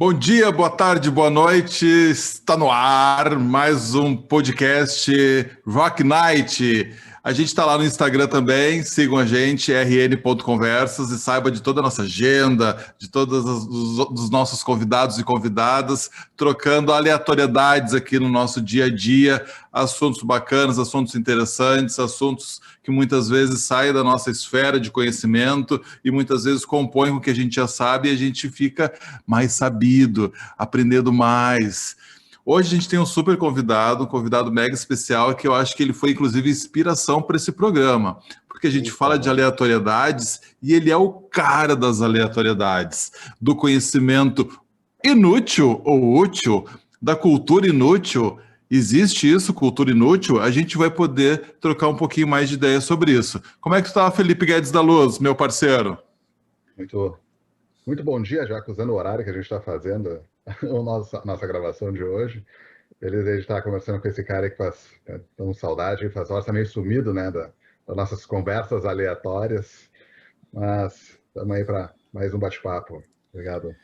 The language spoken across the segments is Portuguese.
Bom dia, boa tarde, boa noite. Está no ar mais um podcast Rock Night. A gente está lá no Instagram também. Sigam a gente, rn.conversas, e saiba de toda a nossa agenda, de todos os nossos convidados e convidadas, trocando aleatoriedades aqui no nosso dia a dia, assuntos bacanas, assuntos interessantes, assuntos que muitas vezes saem da nossa esfera de conhecimento e muitas vezes compõem com o que a gente já sabe e a gente fica mais sabido, aprendendo mais. Hoje a gente tem um convidado mega especial, que eu acho que ele foi inclusive inspiração para esse programa, porque a gente fala de aleatoriedades e ele é o cara das aleatoriedades, do conhecimento inútil ou útil, da cultura inútil. Existe isso, cultura inútil? A gente vai poder trocar um pouquinho mais de ideia sobre isso. Como é que está, Felipe Guedes da Luz, meu parceiro? Muito, muito bom dia, já usando o horário que a gente está fazendo a nossa gravação de hoje. Beleza, a gente está conversando com esse cara que faz tão saudade, faz horas, tá meio sumido, né, das nossas conversas aleatórias, mas estamos aí para mais um bate-papo. Obrigado.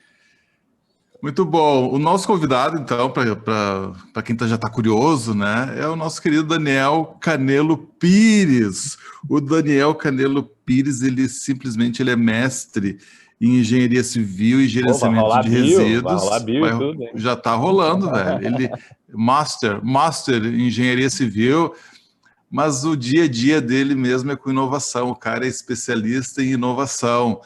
Muito bom. O nosso convidado, então, para quem já está curioso, né, é o nosso querido Daniel Canelo Pires. O Daniel Canelo Pires, ele é mestre em engenharia civil e gerenciamento de Vai rolar resíduos. bio e tudo, hein? Já está rolando, velho. Ele master em engenharia civil, mas o dia a dia dele mesmo é com inovação. O cara é especialista em inovação.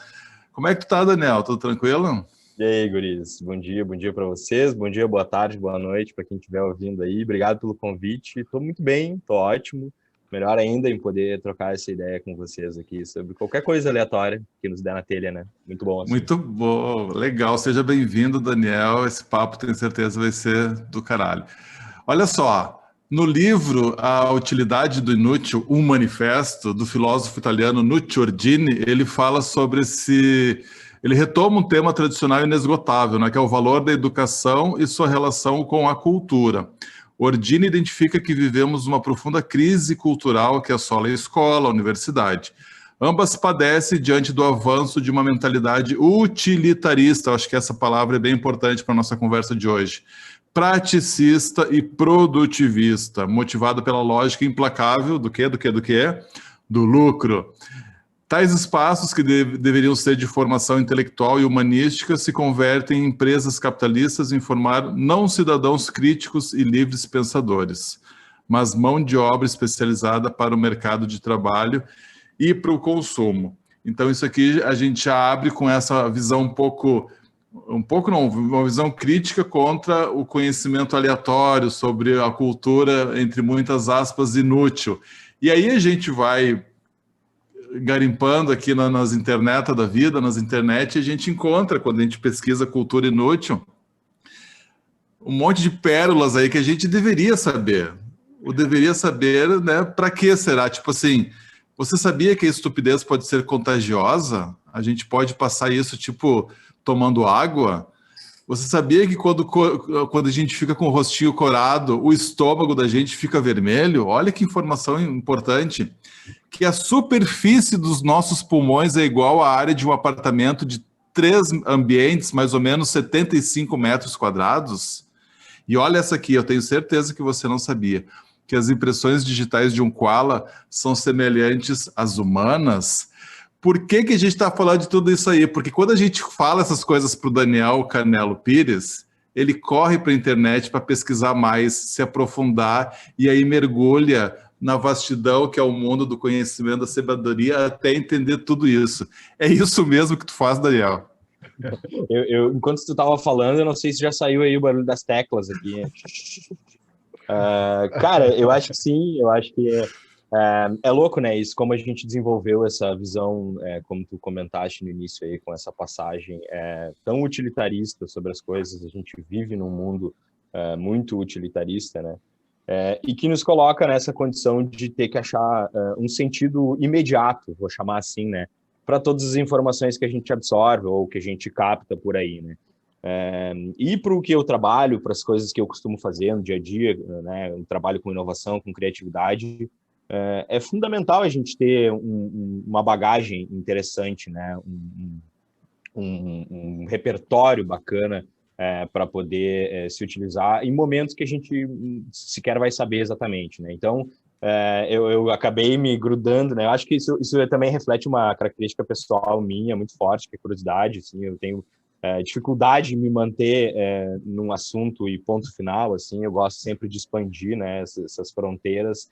Como é que tu tá, Daniel? Tudo tranquilo? E aí, guris? Bom dia para vocês. Bom dia, boa tarde, boa noite para quem estiver ouvindo aí. Obrigado pelo convite. Estou muito bem, estou ótimo. Melhor ainda em poder trocar essa ideia com vocês aqui sobre qualquer coisa aleatória que nos der na telha, né? Muito bom. Assim. Muito bom, legal. Seja bem-vindo, Daniel. Esse papo, tenho certeza, vai ser do caralho. Olha só, no livro A Utilidade do Inútil, um manifesto do filósofo italiano Nuccio Ordini, ele fala sobre ele retoma um tema tradicional inesgotável, né, que é o valor da educação e sua relação com a cultura. Ordini identifica que vivemos uma profunda crise cultural que assola a escola, a universidade. Ambas padecem diante do avanço de uma mentalidade utilitarista. Eu acho que essa palavra é bem importante para a nossa conversa de hoje. Praticista e produtivista, motivada pela lógica implacável do quê? Do lucro. Tais espaços que deveriam ser de formação intelectual e humanística se convertem em empresas capitalistas em formar não cidadãos críticos e livres pensadores, mas mão de obra especializada para o mercado de trabalho e para o consumo. Então isso aqui a gente já abre com essa visão uma visão crítica contra o conhecimento aleatório sobre a cultura, entre muitas aspas, inútil. E aí a gente vai garimpando aqui nas internet da vida, nas internet, a gente encontra, quando a gente pesquisa cultura inútil, um monte de pérolas aí que a gente deveria saber. O deveria saber, né? Para que será? Tipo assim, você sabia que a estupidez pode ser contagiosa? A gente pode passar isso, tipo, tomando água? Você sabia que quando a gente fica com o rostinho corado, o estômago da gente fica vermelho? Olha que informação importante. Que a superfície dos nossos pulmões é igual à área de um apartamento de 3 ambientes, mais ou menos 75 metros quadrados. E olha essa aqui, eu tenho certeza que você não sabia, que as impressões digitais de um koala são semelhantes às humanas. Por que a gente está falando de tudo isso aí? Porque quando a gente fala essas coisas para o Daniel Canelo Pires, ele corre para a internet para pesquisar mais, se aprofundar, e aí mergulha na vastidão que é o mundo do conhecimento, da sabedoria, até entender tudo isso. É isso mesmo que tu faz, Daniel? Enquanto tu estava falando, eu não sei se já saiu aí o barulho das teclas aqui. Cara, eu acho que sim, eu acho que é louco, né? Isso, como a gente desenvolveu essa visão, como tu comentaste no início aí, com essa passagem tão utilitarista sobre as coisas. A gente vive num mundo muito utilitarista, né? E que nos coloca nessa condição de ter que achar um sentido imediato, vou chamar assim, né? Para todas as informações que a gente absorve ou que a gente capta por aí, né? E para o que eu trabalho, para as coisas que eu costumo fazer no dia a dia, né? Eu trabalho com inovação, com criatividade. É fundamental a gente ter uma bagagem interessante, né? Um repertório bacana para poder se utilizar em momentos que a gente sequer vai saber exatamente, né? Então, eu acabei me grudando, né? Eu acho que isso também reflete uma característica pessoal minha muito forte, que é curiosidade, assim, eu tenho dificuldade em me manter num assunto e ponto final, assim, eu gosto sempre de expandir, né, essas fronteiras,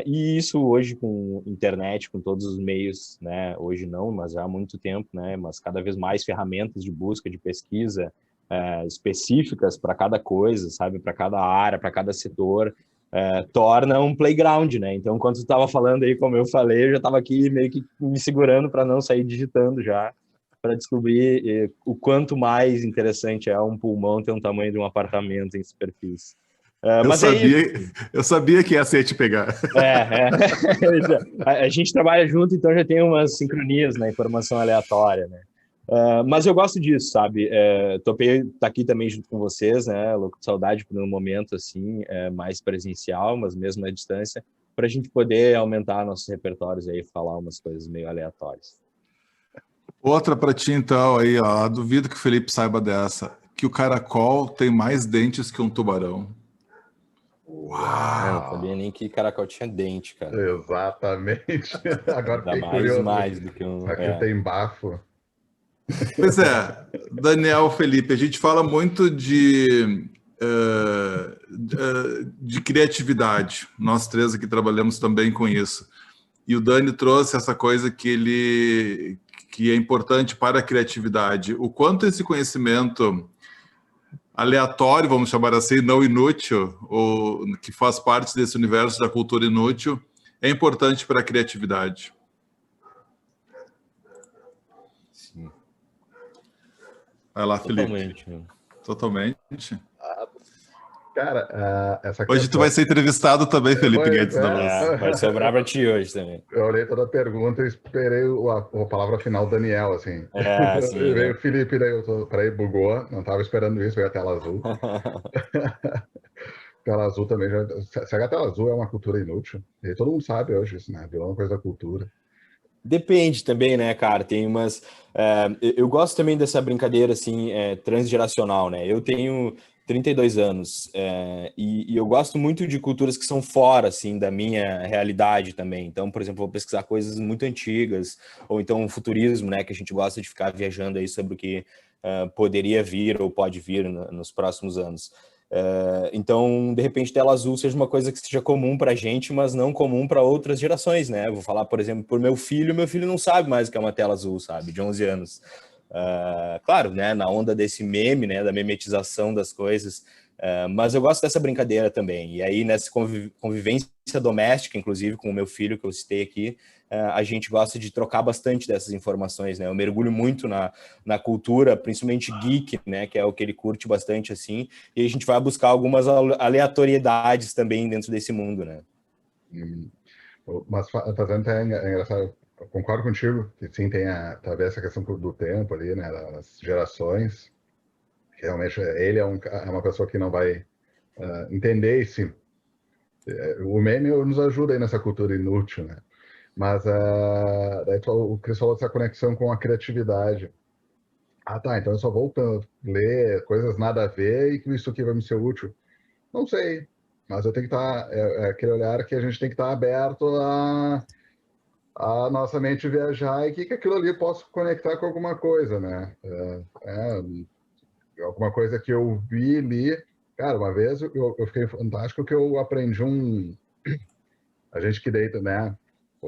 e isso hoje com internet, com todos os meios, né, hoje não, mas já há muito tempo, né, mas cada vez mais ferramentas de busca, de pesquisa específicas para cada coisa, sabe, para cada área, para cada setor, torna um playground, né? Então, quando tu estava falando aí, como eu falei, eu já estava aqui meio que me segurando para não sair digitando já, para descobrir o quanto mais interessante é um pulmão ter um tamanho de um apartamento em superfície. Eu sabia que essa ia te pegar. A gente trabalha junto, então já tem umas sincronias na informação aleatória, né? Mas eu gosto disso, sabe? Topei estar aqui também junto com vocês, né? Louco de saudade por um momento assim, mais presencial, mas mesmo à distância, para a gente poder aumentar nossos repertórios aí, falar umas coisas meio aleatórias. Outra para ti, então, aí, ó. Duvido que o Felipe saiba dessa. Que o caracol tem mais dentes que um tubarão. Uau! Eu não sabia nem que caracol tinha dente, cara. Exatamente. Agora Dá fiquei curioso. mais do que um... Aqui tem bafo. Pois é, Daniel, Felipe, a gente fala muito de criatividade. Nós três aqui trabalhamos também com isso. E o Dani trouxe essa coisa que é importante para a criatividade. O quanto esse conhecimento aleatório, vamos chamar assim, não inútil, ou que faz parte desse universo da cultura inútil, é importante para a criatividade. Sim. Vai lá, Felipe. Totalmente. Cara, essa hoje tu vai ser entrevistado também, Felipe Guedes da Luz. Vai sobrar para ti hoje também. Eu olhei toda a pergunta e esperei a palavra final Daniel, assim. Sim, veio o Felipe, daí peraí, bugou, não estava esperando isso, veio a tela azul. Tela azul também, será que a tela azul é uma cultura inútil? E todo mundo sabe hoje isso, né? Virou uma coisa da cultura. Depende também, né, cara? Tem umas... eu gosto também dessa brincadeira, assim, transgeracional, né? Eu tenho 32 anos e eu gosto muito de culturas que são fora, assim, da minha realidade também. Então, por exemplo, vou pesquisar coisas muito antigas, ou então futurismo, né? Que a gente gosta de ficar viajando aí sobre o que poderia vir ou pode vir nos próximos anos. Então, de repente, tela azul seja uma coisa que seja comum para a gente, mas não comum para outras gerações, né? Eu vou falar, por exemplo, por meu filho não sabe mais o que é uma tela azul, sabe? De 11 anos. Claro, né? Na onda desse meme, né? Da memetização das coisas. Mas eu gosto dessa brincadeira também. E aí, nessa convivência doméstica, inclusive, com o meu filho, que eu citei aqui, a gente gosta de trocar bastante dessas informações, né? Eu mergulho muito na cultura, principalmente geek, né? Que é o que ele curte bastante, assim. E a gente vai buscar algumas aleatoriedades também dentro desse mundo, né? Mas fazendo até engraçado, eu concordo contigo que sim, tem talvez essa questão do tempo ali, né? Das gerações. Realmente, ele é uma pessoa que não vai entender esse... O meme nos ajuda aí nessa cultura inútil, né? Mas daí o Cris falou dessa conexão com a criatividade. Tá, então eu só vou ler coisas nada a ver e que isso aqui vai me ser útil. Não sei, mas eu tenho que estar... aquele olhar que a gente tem que estar aberto a nossa mente viajar e que aquilo ali possa conectar com alguma coisa, né? Alguma coisa que eu vi ali. Cara, uma vez eu fiquei fantástico que eu aprendi a gente que deita, né?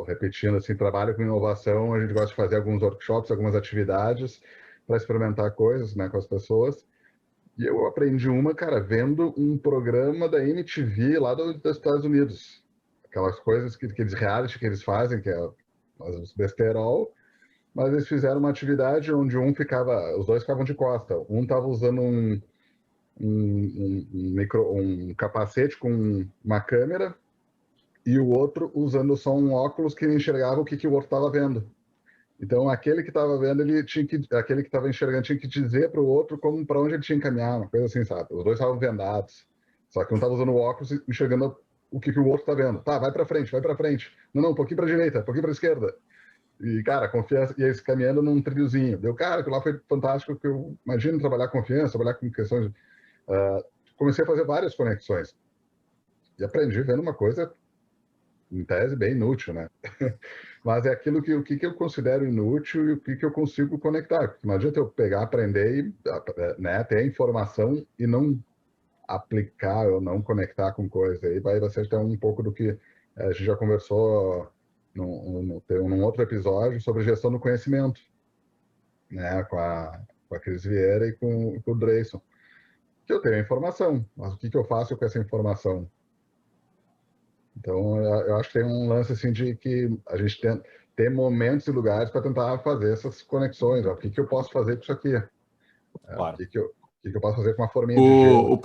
Repetindo assim, trabalha com inovação, a gente gosta de fazer alguns workshops, algumas atividades para experimentar coisas, né, com as pessoas. E eu aprendi cara, vendo um programa da MTV lá dos Estados Unidos. Aquelas coisas aqueles reality que eles fazem, que é os besterol, mas eles fizeram uma atividade onde os dois ficavam de costa. Um estava usando um capacete com uma câmera e o outro usando só um óculos que enxergava o que o outro estava vendo. Então, aquele que estava vendo, aquele que estava enxergando tinha que dizer para o outro para onde ele tinha que caminhar, uma coisa assim, sabe? Os dois estavam vendados, só que um estava usando o óculos e enxergando o que o outro está vendo. Tá, vai para frente, vai para frente. Não, um pouquinho para a direita, um pouquinho para a esquerda. E, cara, confiança, e aí caminhando num trilhozinho. Deu, cara, que lá foi fantástico, que eu imagino trabalhar confiança, trabalhar com questões... comecei a fazer várias conexões. E aprendi vendo uma coisa, em tese, bem inútil, né? Mas é aquilo que, o que eu considero inútil e o que eu consigo conectar. Porque não adianta eu pegar, aprender e, né, ter a informação e não aplicar ou não conectar com coisa. Aí vai ser até um pouco do que a gente já conversou num outro episódio sobre gestão do conhecimento, né, com a Cris Vieira e com o Dreyson. Que eu tenho a informação, mas o que eu faço com essa informação? Então, eu acho que tem um lance assim de que a gente tem momentos e lugares para tentar fazer essas conexões. Ó, o que eu posso fazer com isso aqui? Claro. O que eu posso fazer com uma forminha de gelo?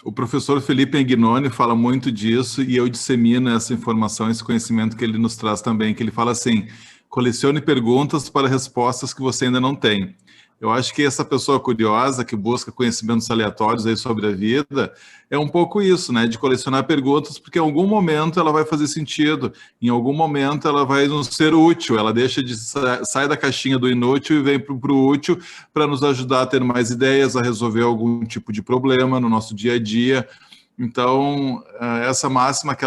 O professor Felipe Agnoni fala muito disso e eu dissemino essa informação, esse conhecimento que ele nos traz também, que ele fala assim, colecione perguntas para respostas que você ainda não tem. Eu acho que essa pessoa curiosa que busca conhecimentos aleatórios aí sobre a vida é um pouco isso, né? De colecionar perguntas, porque em algum momento ela vai fazer sentido, em algum momento ela vai nos ser útil, ela deixa de sai da caixinha do inútil e vem para o útil para nos ajudar a ter mais ideias, a resolver algum tipo de problema no nosso dia a dia. Então, essa máxima que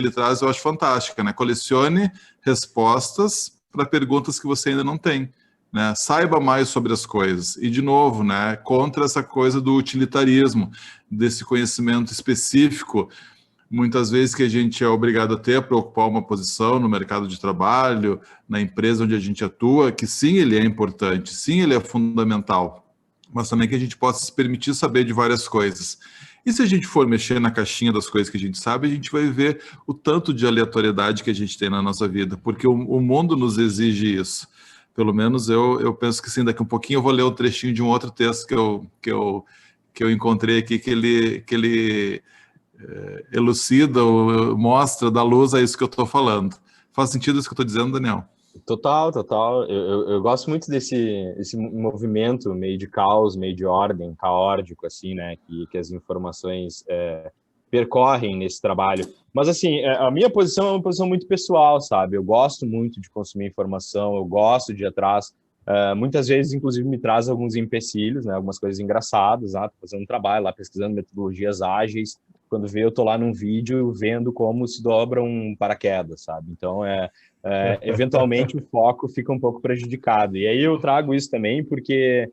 ele traz eu acho fantástica, né? Colecione respostas para perguntas que você ainda não tem. Né? Saiba mais sobre as coisas. E, de novo, né, contra essa coisa do utilitarismo, desse conhecimento específico, muitas vezes que a gente é obrigado a ter para ocupar uma posição no mercado de trabalho, na empresa onde a gente atua, que sim, ele é importante, sim, ele é fundamental, mas também que a gente possa se permitir saber de várias coisas. E se a gente for mexer na caixinha das coisas que a gente sabe, a gente vai ver o tanto de aleatoriedade que a gente tem na nossa vida, porque o mundo nos exige isso. Pelo menos eu penso que sim, daqui um pouquinho eu vou ler um trechinho de um outro texto que eu encontrei aqui, que ele elucida ou mostra, dá luz a isso que eu estou falando. Faz sentido isso que eu estou dizendo, Daniel? Total. Eu gosto muito esse movimento meio de caos, meio de ordem, caótico, assim, né? Que as informações percorrem nesse trabalho. Mas, assim, a minha posição é uma posição muito pessoal, sabe? Eu gosto muito de consumir informação, eu gosto de ir atrás. Muitas vezes, inclusive, me traz alguns empecilhos, né? Algumas coisas engraçadas, tô fazendo um trabalho lá, pesquisando metodologias ágeis. Quando vê, eu tô lá num vídeo vendo como se dobra um paraquedas, sabe? Então, eventualmente, o foco fica um pouco prejudicado. E aí eu trago isso também porque...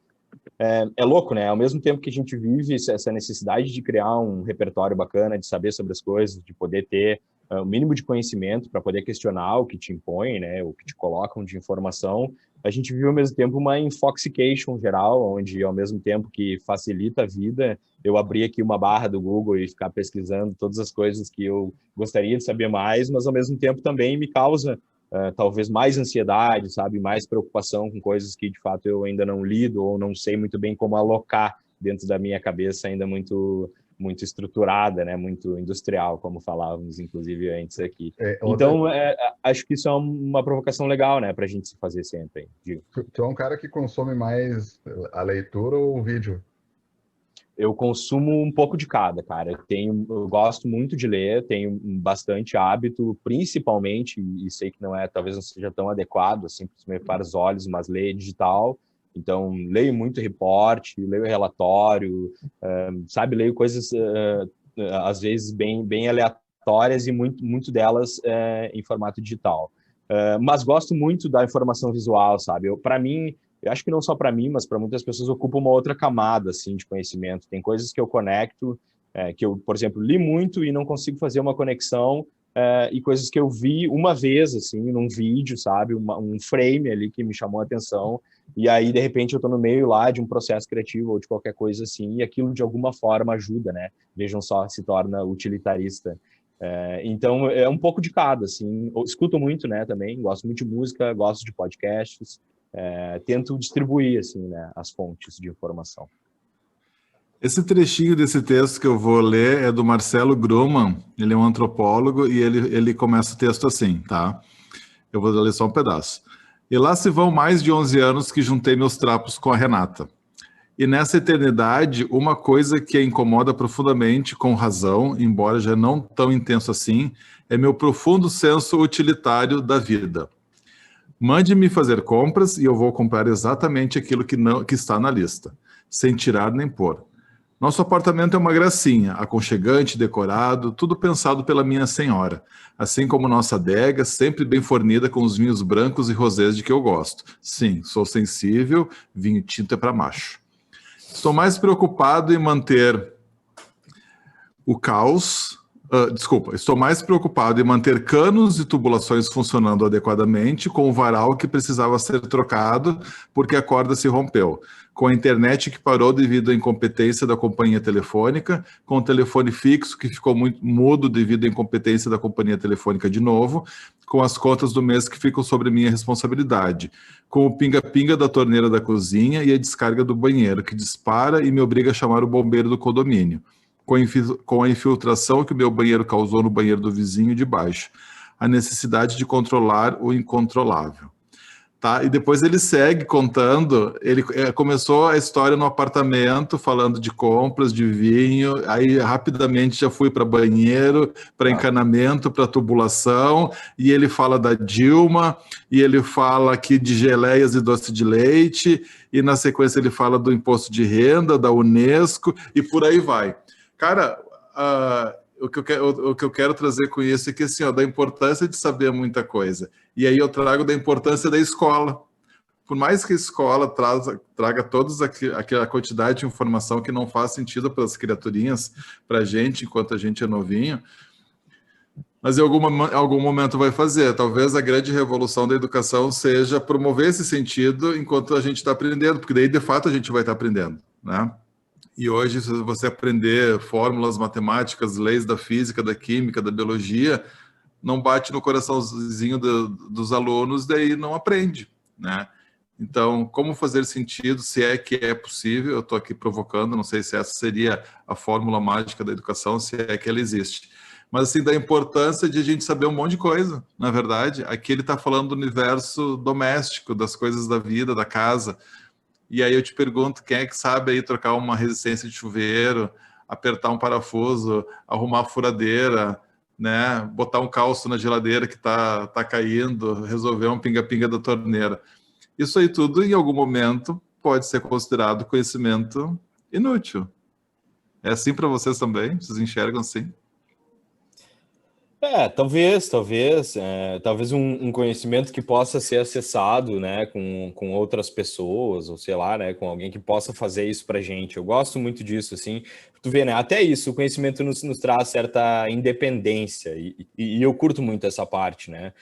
É louco, né? Ao mesmo tempo que a gente vive essa necessidade de criar um repertório bacana, de saber sobre as coisas, de poder ter o mínimo de conhecimento para poder questionar o que te impõe, né? O que te colocam de informação, a gente vive ao mesmo tempo uma infoxication geral, onde ao mesmo tempo que facilita a vida, eu abrir aqui uma barra do Google e ficar pesquisando todas as coisas que eu gostaria de saber mais, mas ao mesmo tempo também me causa talvez mais ansiedade, sabe, mais preocupação com coisas que de fato eu ainda não lido ou não sei muito bem como alocar dentro da minha cabeça ainda muito estruturada, né, muito industrial, como falávamos inclusive antes aqui. Então acho que isso é uma provocação legal, né, para a gente se fazer sempre. Tu é um cara que consome mais a leitura ou o vídeo? Eu consumo um pouco de cada, cara. Eu gosto muito de ler, tenho bastante hábito, principalmente, e sei que talvez não seja tão adequado, assim, para os olhos, mas ler digital. Então, leio muito reporte, leio relatório, sabe? Leio coisas, às vezes, bem aleatórias e muito delas em formato digital. Mas gosto muito da informação visual, sabe? Para mim... Eu acho que não só para mim, mas para muitas pessoas ocupa uma outra camada assim, de conhecimento. Tem coisas que eu conecto, que eu, por exemplo, li muito e não consigo fazer uma conexão, e coisas que eu vi uma vez, assim, num vídeo, sabe? Um frame ali que me chamou a atenção, e aí, de repente, eu estou no meio lá de um processo criativo ou de qualquer coisa assim, e aquilo, de alguma forma, ajuda, né? Vejam só, se torna utilitarista. Então, é um pouco de cada, assim. Eu escuto muito, né, também, gosto muito de música, gosto de podcasts, tento distribuir assim, né, as fontes de informação. Esse trechinho desse texto que eu vou ler é do Marcelo Grumman, ele é um antropólogo e ele começa o texto assim, tá? Eu vou ler só um pedaço. E lá se vão mais de 11 anos que juntei meus trapos com a Renata. E nessa eternidade, uma coisa que a incomoda profundamente, com razão, embora já não tão intenso assim, é meu profundo senso utilitário da vida. Mande-me fazer compras e eu vou comprar exatamente aquilo que está na lista, sem tirar nem pôr. Nosso apartamento é uma gracinha, aconchegante, decorado, tudo pensado pela minha senhora, assim como nossa adega, sempre bem fornida com os vinhos brancos e rosés de que eu gosto. Sim, sou sensível, vinho tinto é para macho. Estou mais preocupado em manter o caos... estou mais preocupado em manter canos e tubulações funcionando adequadamente com o varal que precisava ser trocado porque a corda se rompeu, com a internet que parou devido à incompetência da companhia telefônica, com o telefone fixo que ficou muito mudo devido à incompetência da companhia telefônica de novo, com as contas do mês que ficam sobre minha responsabilidade, com o pinga-pinga da torneira da cozinha e a descarga do banheiro que dispara e me obriga a chamar o bombeiro do condomínio, com a infiltração que o meu banheiro causou no banheiro do vizinho de baixo, a necessidade de controlar o incontrolável. Tá? E depois ele segue contando, ele começou a história no apartamento, falando de compras, de vinho, aí rapidamente já fui para banheiro, para encanamento, para tubulação, e ele fala da Dilma, e ele fala aqui de geleias e doce de leite, e na sequência ele fala do imposto de renda, da Unesco, e por aí vai. Cara, o que eu quero trazer com isso é que, assim, ó, da importância de saber muita coisa. E aí eu trago da importância da escola. Por mais que a escola traga toda aquela quantidade de informação que não faz sentido para as criaturinhas, para a gente, enquanto a gente é novinho, mas em algum momento vai fazer. Talvez a grande revolução da educação seja promover esse sentido enquanto a gente está aprendendo, porque daí, de fato, a gente vai estar aprendendo, né? E hoje, se você aprender fórmulas matemáticas, leis da física, da química, da biologia, não bate no coraçãozinho dos alunos, daí não aprende, né? Então, como fazer sentido, se é que é possível, eu estou aqui provocando, não sei se essa seria a fórmula mágica da educação, se é que ela existe. Mas, assim, da importância de a gente saber um monte de coisa, na verdade. Aqui ele está falando do universo doméstico, das coisas da vida, da casa. E aí eu te pergunto, quem é que sabe aí trocar uma resistência de chuveiro, apertar um parafuso, arrumar a furadeira, né? Botar um calço na geladeira que tá caindo, resolver um pinga-pinga da torneira. Isso aí tudo, em algum momento, pode ser considerado conhecimento inútil. É assim para vocês também? Vocês enxergam assim? Talvez um conhecimento que possa ser acessado, né, com outras pessoas, ou sei lá, né, com alguém que possa fazer isso pra gente. Eu gosto muito disso, assim. Tu vê, né, até isso, o conhecimento nos traz certa independência, e eu curto muito essa parte, né.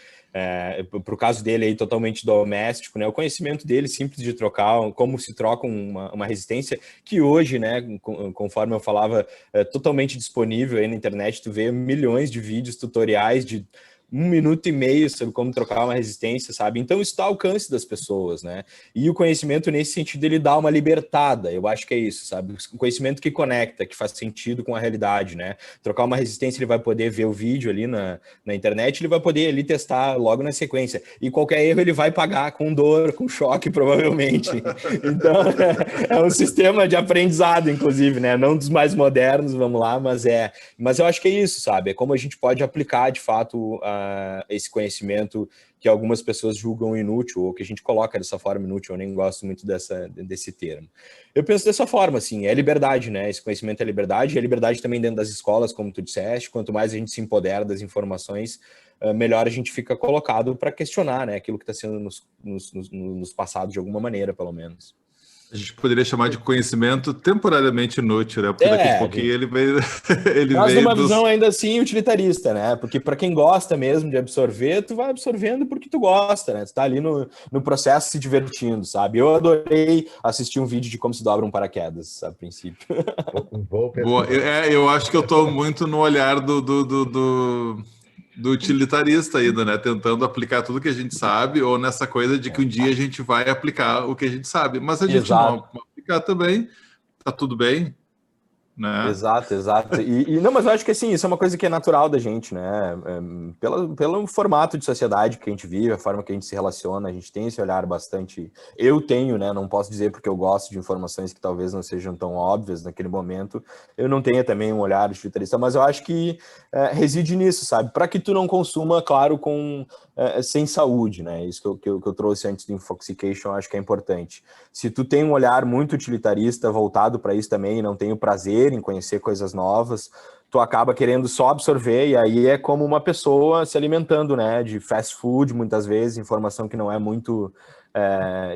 Pro caso dele aí, totalmente doméstico, né, o conhecimento dele simples de trocar, como se troca uma resistência, que hoje, né, conforme eu falava, é totalmente disponível aí na internet, tu vê milhões de vídeos, tutoriais de 1 minuto e meio sobre como trocar uma resistência, sabe? Então isso está ao alcance das pessoas, né? E o conhecimento, nesse sentido, ele dá uma libertada, eu acho que é isso, sabe? O conhecimento que conecta, que faz sentido com a realidade, né? Trocar uma resistência, ele vai poder ver o vídeo ali na internet, ele vai poder ali testar logo na sequência. E qualquer erro ele vai pagar com dor, com choque, provavelmente. Então, é um sistema de aprendizado, inclusive, né? Não dos mais modernos, vamos lá, mas eu acho que é isso, sabe? É como a gente pode aplicar, de fato, esse conhecimento que algumas pessoas julgam inútil, ou que a gente coloca dessa forma inútil. Eu nem gosto muito desse termo. Eu penso dessa forma, assim, é liberdade, né? Esse conhecimento é liberdade, e é liberdade também dentro das escolas, como tu disseste. Quanto mais a gente se empodera das informações, melhor a gente fica colocado para questionar, né? Aquilo que está sendo nos passados de alguma maneira, pelo menos. A gente poderia chamar de conhecimento temporariamente inútil, né? Porque daqui a pouquinho ele veio. Mas numa visão ainda assim utilitarista, né? Porque para quem gosta mesmo de absorver, tu vai absorvendo porque tu gosta, né? Tu tá ali no processo se divertindo, sabe? Eu adorei assistir um vídeo de como se dobra um paraquedas, a princípio. Boa. Eu acho que eu tô muito no olhar do utilitarista ainda, né? Tentando aplicar tudo que a gente sabe, ou nessa coisa de que um dia a gente vai aplicar o que a gente sabe. Mas a gente não aplicar também, tá tudo bem. né? Exato. Não, mas eu acho que assim, isso é uma coisa que é natural da gente, né? Pelo formato de sociedade que a gente vive, a forma que a gente se relaciona, a gente tem esse olhar bastante. Eu tenho, né? Não posso dizer porque eu gosto de informações que talvez não sejam tão óbvias naquele momento. Eu não tenho também um olhar utilitarista, mas eu acho que reside nisso, sabe? Para que tu não consuma, claro, sem saúde, né? Isso que eu trouxe antes do Infoxication, eu acho que é importante. Se tu tem um olhar muito utilitarista voltado para isso também, e não tem o prazer em conhecer coisas novas, tu acaba querendo só absorver, e aí é como uma pessoa se alimentando, né, de fast food, muitas vezes, informação que não é muito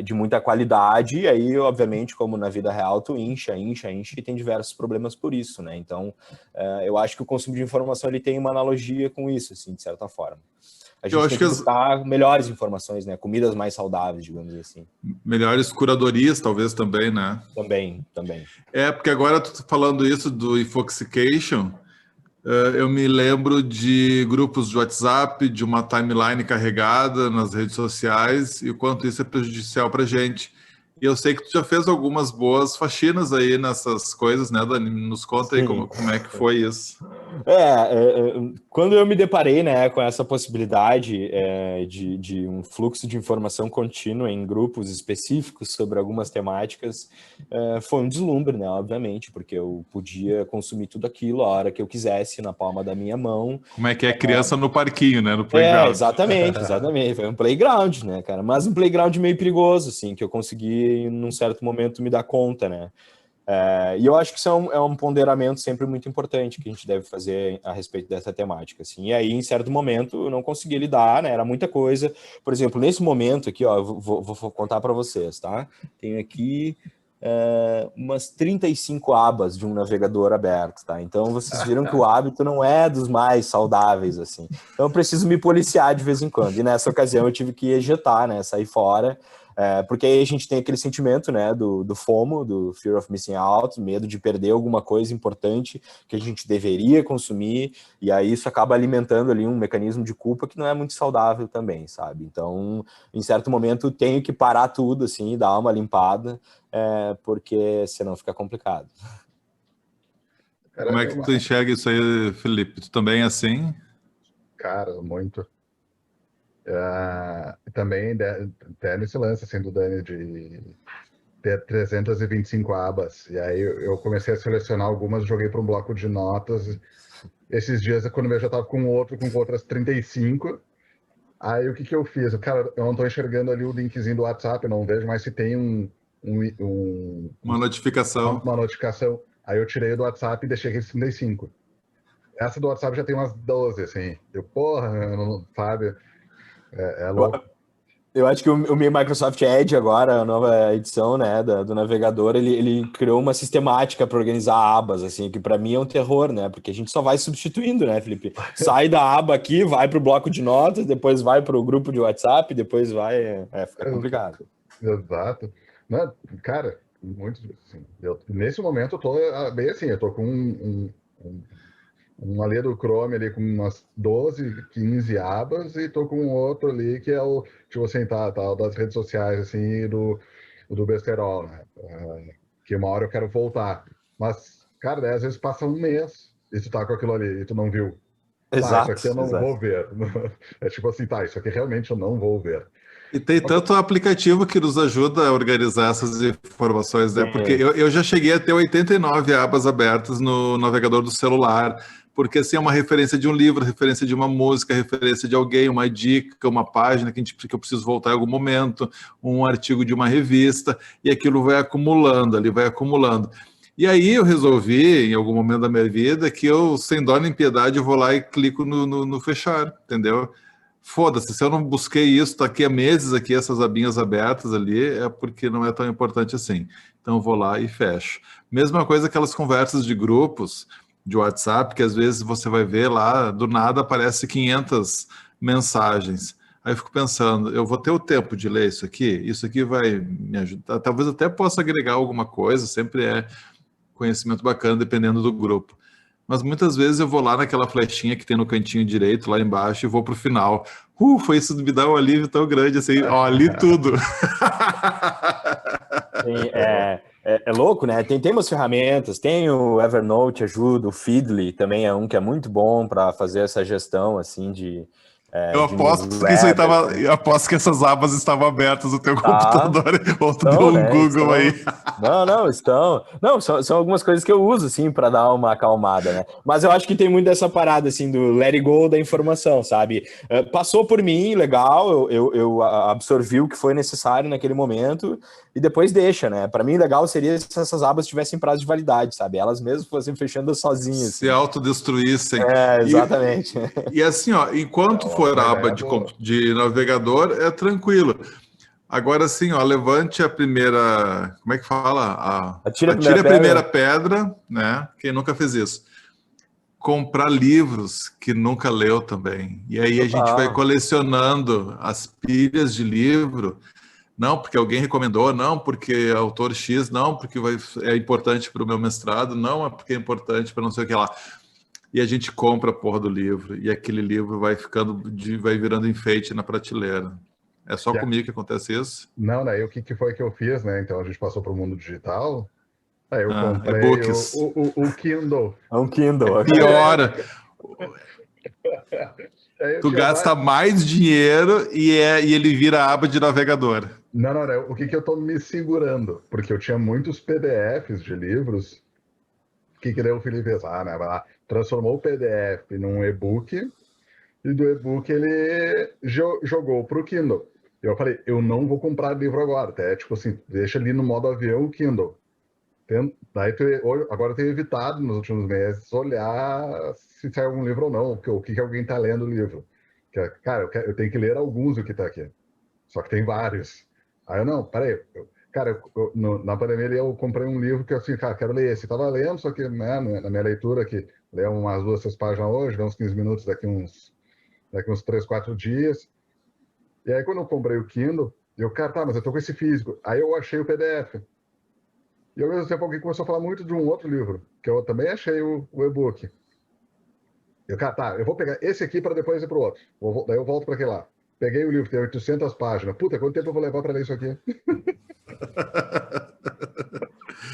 de muita qualidade, e aí, obviamente, como na vida real, tu incha, e tem diversos problemas por isso, né? Então, eu acho que o consumo de informação, ele tem uma analogia com isso, assim, de certa forma. A gente tem que buscar melhores informações, né? Comidas mais saudáveis, digamos assim. Melhores curadorias, talvez, também, né? Também. Porque agora tu falando isso do Infoxication, eu me lembro de grupos de WhatsApp, de uma timeline carregada nas redes sociais e o quanto isso é prejudicial para a gente. E eu sei que tu já fez algumas boas faxinas aí nessas coisas, né, Dani? Nos conta aí como é que foi isso. Quando eu me deparei, né, com essa possibilidade de um fluxo de informação contínua em grupos específicos sobre algumas temáticas, foi um deslumbre, né, obviamente, porque eu podia consumir tudo aquilo a hora que eu quisesse, na palma da minha mão. Como é que é criança no parquinho, né, no playground. Exatamente. Foi um playground, né, cara, mas um playground meio perigoso, assim, que eu consegui, num certo momento, me dar conta, né. E eu acho que isso é um ponderamento sempre muito importante que a gente deve fazer a respeito dessa temática, assim. E aí, em certo momento, eu não consegui lidar, né? Era muita coisa. Por exemplo, nesse momento aqui, ó, eu vou contar para vocês, tá? Tenho aqui umas 35 abas de um navegador aberto, tá? Então, vocês viram que o hábito não é dos mais saudáveis, assim. Então, eu preciso me policiar de vez em quando. E nessa ocasião, eu tive que ejetar, né? Sair fora. Porque aí a gente tem aquele sentimento, né, do FOMO, do Fear of Missing Out, medo de perder alguma coisa importante que a gente deveria consumir, e aí isso acaba alimentando ali um mecanismo de culpa que não é muito saudável também, sabe? Então, em certo momento, tenho que parar tudo, assim, dar uma limpada, porque senão fica complicado. Como é que tu enxerga isso aí, Felipe? Tu também é assim? Cara, muito. Também até nesse lance assim, do Dani de ter 325 abas. E aí eu comecei a selecionar algumas, joguei para um bloco de notas. Esses dias, quando eu já estava com outras 35. Aí o que eu fiz? Cara, eu não estou enxergando ali o linkzinho do WhatsApp, eu não vejo mais se tem uma notificação. Uma notificação. Aí eu tirei do WhatsApp e deixei aqueles 35. Essa do WhatsApp já tem umas 12, assim. Sabe? É louco. Eu acho que o meu Microsoft Edge agora, a nova edição, né, do navegador, ele criou uma sistemática para organizar abas, assim, que para mim é um terror, né, porque a gente só vai substituindo, né, Felipe? Sai da aba aqui, vai para o bloco de notas, depois vai para o grupo de WhatsApp, depois vai... fica complicado. Exato. Não, cara, muito... Assim, nesse momento eu tô bem assim, eu tô com um ali do Chrome ali com umas 12, 15 abas e tô com outro ali que é o, tipo assim, tá das redes sociais, assim, do besterol, né? Que uma hora eu quero voltar. Mas, cara, daí, às vezes passa um mês e tu tá com aquilo ali e tu não viu. Exato. Isso aqui eu não vou ver. É tipo assim, isso aqui realmente eu não vou ver. E tem tanto aplicativo que nos ajuda a organizar essas informações, né? Porque eu já cheguei a ter 89 abas abertas no navegador do celular, porque assim é uma referência de um livro, referência de uma música, referência de alguém, uma dica, uma página que eu preciso voltar em algum momento, um artigo de uma revista, e aquilo vai acumulando, ali vai acumulando. E aí eu resolvi, em algum momento da minha vida, que eu, sem dó nem piedade, eu vou lá e clico no fechar, entendeu? Foda-se, se eu não busquei isso, tá aqui há meses, aqui essas abinhas abertas ali, é porque não é tão importante assim. Então eu vou lá e fecho. Mesma coisa aquelas conversas de grupos, de WhatsApp, que às vezes você vai ver lá, do nada aparece 500 mensagens. Aí eu fico pensando, eu vou ter o tempo de ler isso aqui vai me ajudar, talvez até possa agregar alguma coisa, sempre é conhecimento bacana, dependendo do grupo. Mas muitas vezes eu vou lá naquela flechinha que tem no cantinho direito, lá embaixo, e vou pro final. Foi isso, me dá um alívio tão grande, assim, ó, li tudo. Sim, É louco, né? Tem umas ferramentas, tem o Evernote, ajuda, o Feedly também é um que é muito bom para fazer essa gestão, assim, Eu de aposto que newsletters, né? eu aposto que essas abas estavam abertas no teu Tá, computador, ou tu deu estão, um né? Google aí. Não, estão. Não, são algumas coisas que eu uso, assim, para dar uma acalmada, né? Mas eu acho que tem muito dessa parada, assim, do let it go da informação, sabe? Passou por mim, legal, eu absorvi o que foi necessário naquele momento e depois deixa, né? Para mim, legal seria se essas abas tivessem prazo de validade, sabe? Elas mesmas fossem fechando sozinhas, Se assim. autodestruíssem. Exatamente. E assim, ó, enquanto for Uma aba ideia boa. de navegador, é tranquilo. Agora sim, ó, levante a primeira. Como é que fala? Atira a primeira Atire a primeira pedra. pedra, né? Quem nunca fez isso. Comprar livros que nunca leu também. E aí a gente vai Total. colecionando as pilhas de livro. Não porque alguém recomendou, não porque autor X, não porque é importante para o meu mestrado, não é porque é importante para não sei o que lá. E a gente compra a porra do livro, e aquele livro vai vai virando enfeite na prateleira. É só Yeah. comigo que acontece isso? Não, né? O que foi que eu fiz, né? Então a gente passou para o mundo digital. Aí eu comprei E-books. o Kindle. É um Kindle, ok. Piora, Aí eu tu tinha gasta mais dinheiro e ele vira aba de navegador. Não, né? O que eu tô me segurando? Porque eu tinha muitos PDFs de livros. O que daí o Felipe fez? Né? Vai lá, transformou o PDF num e-book e do e-book ele jogou pro Kindle. Eu falei, eu não vou comprar livro agora. Até tipo assim, deixa ali no modo avião o Kindle. Daí agora eu tenho evitado nos últimos meses olhar se sai algum livro ou não, o que alguém está lendo o livro. Cara, eu tenho que ler alguns do que está aqui. Só que tem vários. Aí eu, não, peraí. Cara, na pandemia eu comprei um livro que eu assim, cara, quero ler esse. Eu tava lendo, só que né, na minha leitura aqui, leio umas 2, 3 páginas hoje, dá uns 15 minutos daqui uns 3, 4 dias. E aí quando eu comprei o Kindle, eu, cara, tá, mas eu tô com esse físico. Aí eu achei o PDF. E ao mesmo tempo alguém começou a falar muito de um outro livro, que eu também achei o e-book. Eu, cara, tá, eu vou pegar esse aqui para depois ir pro outro. Daí eu volto para aquele lá. Peguei o livro, tem 800 páginas. Puta, quanto tempo eu vou levar para ler isso aqui?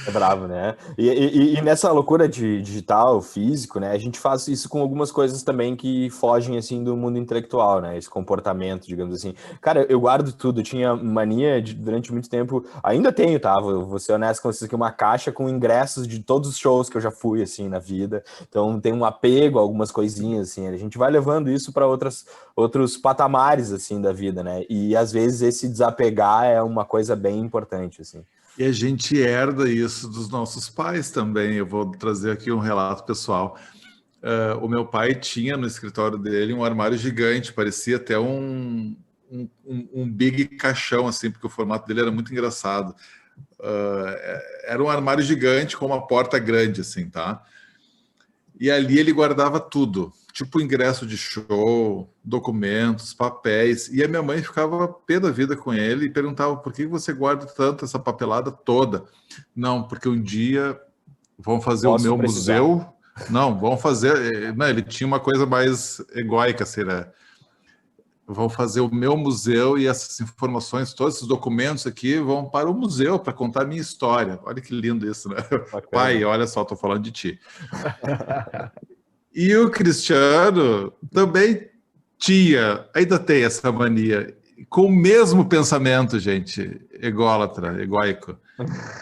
É bravo, né? E nessa loucura de digital, físico, né? A gente faz isso com algumas coisas também que fogem, assim, do mundo intelectual, né? Esse comportamento, digamos assim. Cara, eu guardo tudo. Eu tinha mania durante muito tempo... Ainda tenho, tá? Vou ser honesto com vocês aqui. Uma caixa com ingressos de todos os shows que eu já fui, assim, na vida. Então, tem um apego a algumas coisinhas, assim. A gente vai levando isso para outros patamares, assim, da vida, né? E, às vezes, esse desapegar é uma coisa bem importante, assim. E a gente herda isso dos nossos pais também. Eu vou trazer aqui um relato pessoal. O meu pai tinha no escritório dele um armário gigante, parecia até um big caixão, assim, porque o formato dele era muito engraçado. Era um armário gigante com uma porta grande, assim, tá? E ali ele guardava tudo, tipo ingresso de show, documentos, papéis. E a minha mãe ficava pé da vida com ele e perguntava por que você guarda tanto essa papelada toda? Não, porque um dia vão fazer o meu museu. Não, vão fazer. Não, ele tinha uma coisa mais egóica, assim, né? Vão fazer o meu museu e essas informações, todos esses documentos aqui vão para o museu para contar a minha história. Olha que lindo isso, né? Bacana. Pai, olha só, estou falando de ti. E o Cristiano também ainda tem essa mania, com o mesmo pensamento, gente, ególatra, egóico.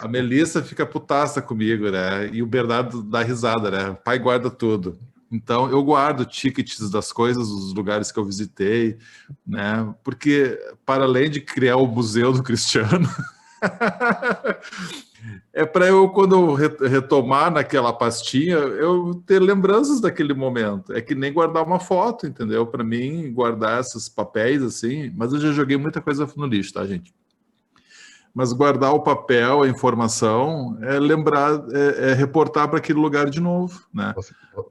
A Melissa fica putaça comigo, né? E o Bernardo dá risada, né? O pai guarda tudo. Então, eu guardo tickets das coisas, dos lugares que eu visitei, né? Porque, para além de criar o museu do Cristiano, é para eu, quando eu retomar naquela pastinha, eu ter lembranças daquele momento. É que nem guardar uma foto, entendeu? Para mim, guardar esses papéis, assim... Mas eu já joguei muita coisa no lixo, tá, gente? Mas guardar o papel, a informação, é lembrar, é reportar para aquele lugar de novo, né?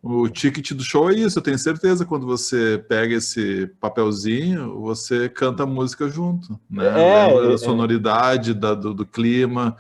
O ticket do show é isso, eu tenho certeza, quando você pega esse papelzinho, você canta a música junto, né? Lembra da sonoridade, do clima,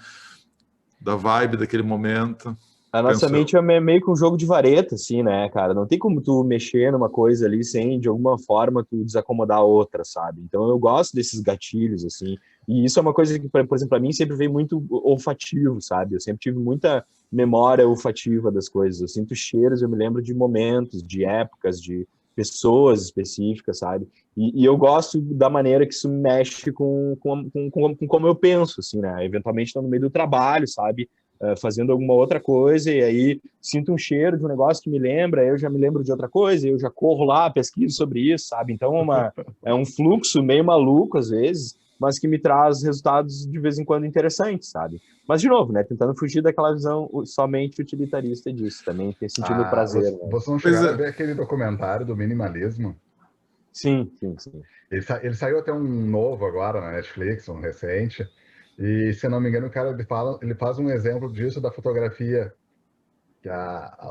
da vibe daquele momento. A nossa mente é meio que um jogo de vareta, assim, né, cara? Não tem como tu mexer numa coisa ali sem, de alguma forma, tu desacomodar a outra, sabe? Então eu gosto desses gatilhos, assim. E isso é uma coisa que, por exemplo, para mim sempre veio muito olfativo, sabe? Eu sempre tive muita memória olfativa das coisas. Eu sinto cheiros, eu me lembro de momentos, de épocas, de pessoas específicas, sabe? E eu gosto da maneira que isso mexe com como eu penso, assim, né? Eventualmente estou no meio do trabalho, sabe? Fazendo alguma outra coisa, e aí sinto um cheiro de um negócio que me lembra, eu já me lembro de outra coisa, eu já corro lá, pesquiso sobre isso, sabe? Então é um fluxo meio maluco, às vezes, mas que me traz resultados de vez em quando interessantes, sabe? Mas, de novo, né? Tentando fugir daquela visão somente utilitarista disso, também tem sentido prazer. Né? Vocês não chegaram a ver aquele documentário do minimalismo? Sim, sim, sim. Ele saiu até um novo agora na Netflix, um recente, e se não me engano o cara ele faz um exemplo disso da fotografia, que